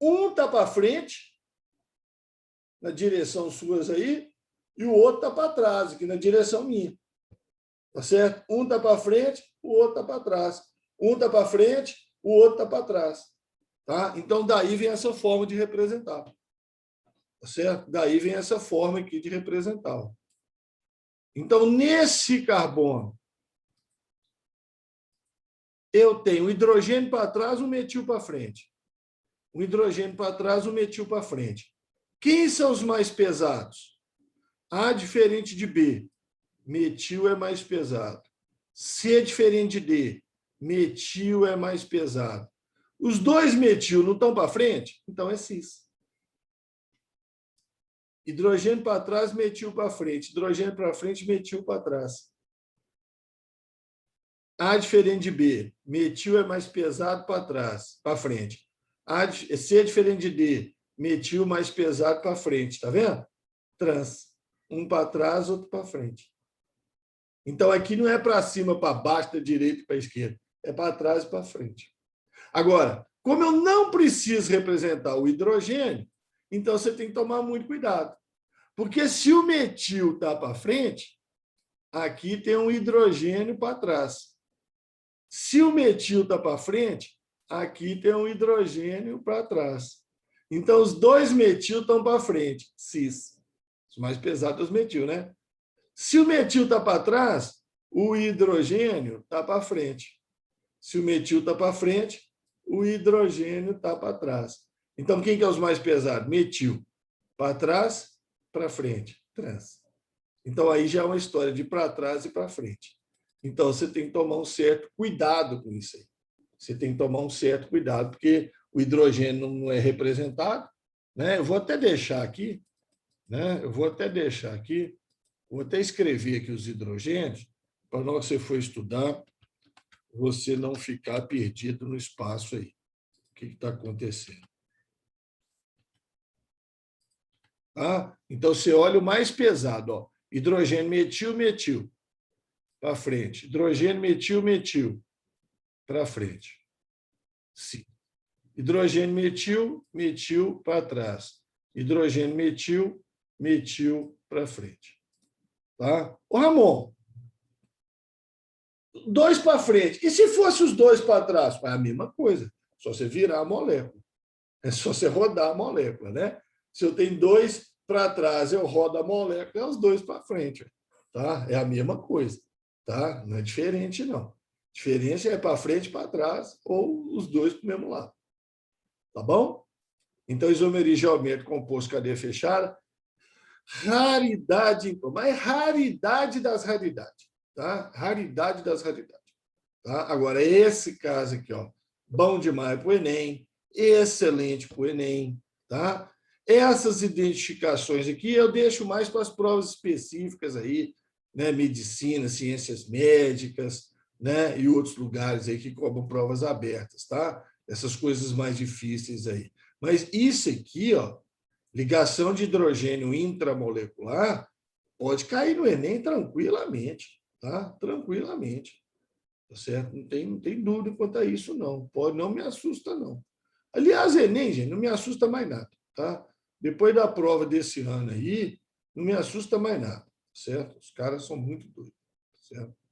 Um está para frente, na direção suas aí, e o outro está para trás, aqui na direção minha. Tá certo? Um está para frente, o outro está para trás. Um está para frente, o outro está para trás. Tá? Então, daí vem essa forma de representar. Tá certo? Daí vem essa forma aqui de representar. Então, nesse carbono, eu tenho o hidrogênio para trás, o metil para frente. O hidrogênio para trás, o metil para frente. Quem são os mais pesados? A diferente de B. Metil é mais pesado. C é diferente de D. Metil é mais pesado. Os dois metil não estão para frente? Então é cis. Hidrogênio para trás, metil para frente. Hidrogênio para frente, metil para trás. A diferente de B. Metil é mais pesado para trás, para frente. C é diferente de D. Metil mais pesado para frente. Tá vendo? Trans. Um para trás, outro para frente. Então, aqui não é para cima, para baixo, da direita e para a esquerda. É para trás e para frente. Agora, como eu não preciso representar o hidrogênio, então você tem que tomar muito cuidado. Porque se o metil está para frente, aqui tem um hidrogênio para trás. Se o metil está para frente, aqui tem um hidrogênio para trás. Então, os dois metil estão para frente, cis. Os mais pesados os metil, né? Se o metil está para trás, o hidrogênio está para frente. Se o metil está para frente, o hidrogênio está para trás. Então, quem que é os mais pesados? Metil. Para trás, para frente. Trans. Então, aí já é uma história de para trás e para frente. Então, você tem que tomar um certo cuidado com isso aí. Você tem que tomar um certo cuidado, porque o hidrogênio não é representado, né? Eu vou até deixar aqui, né? Vou até escrever aqui os hidrogênios, para na hora que você for estudar, você não ficar perdido no espaço aí. O que está acontecendo? Tá? Então, você olha o mais pesado, ó. Hidrogênio, metil, metil. Para frente. Hidrogênio, metil, metil. Para frente. Sim. Hidrogênio, metil, metil para trás. Hidrogênio, metil, metil para frente. Tá? Ô, Ramon, dois para frente. E se fosse os dois para trás? É a mesma coisa. Só você virar a molécula. É só você rodar a molécula, né? Se eu tenho dois para trás, eu rodo a molécula, é os dois para frente. Tá? É a mesma coisa. Tá? Não é diferente, não. A diferença é para frente e para trás, ou os dois para o mesmo lado. Tá bom? Então, isomeria geométrica composto cadeia fechada, raridade, mas é raridade das raridades, tá? Raridade das raridades, tá? Agora, esse caso aqui, ó, bom demais para o Enem, excelente para o Enem, tá? Essas identificações aqui eu deixo mais para as provas específicas aí, né? Medicina, ciências médicas, né? E outros lugares aí que cobram provas abertas, tá? Essas coisas mais difíceis aí. Mas isso aqui, ó, ligação de hidrogênio intramolecular, pode cair no Enem tranquilamente, tá? Tranquilamente. Tá certo? Não tem dúvida quanto a isso, não. Pode, não me assusta, não. Aliás, Enem, gente, não me assusta mais nada, tá? Depois da prova desse ano aí, não me assusta mais nada, certo? Os caras são muito doidos, certo?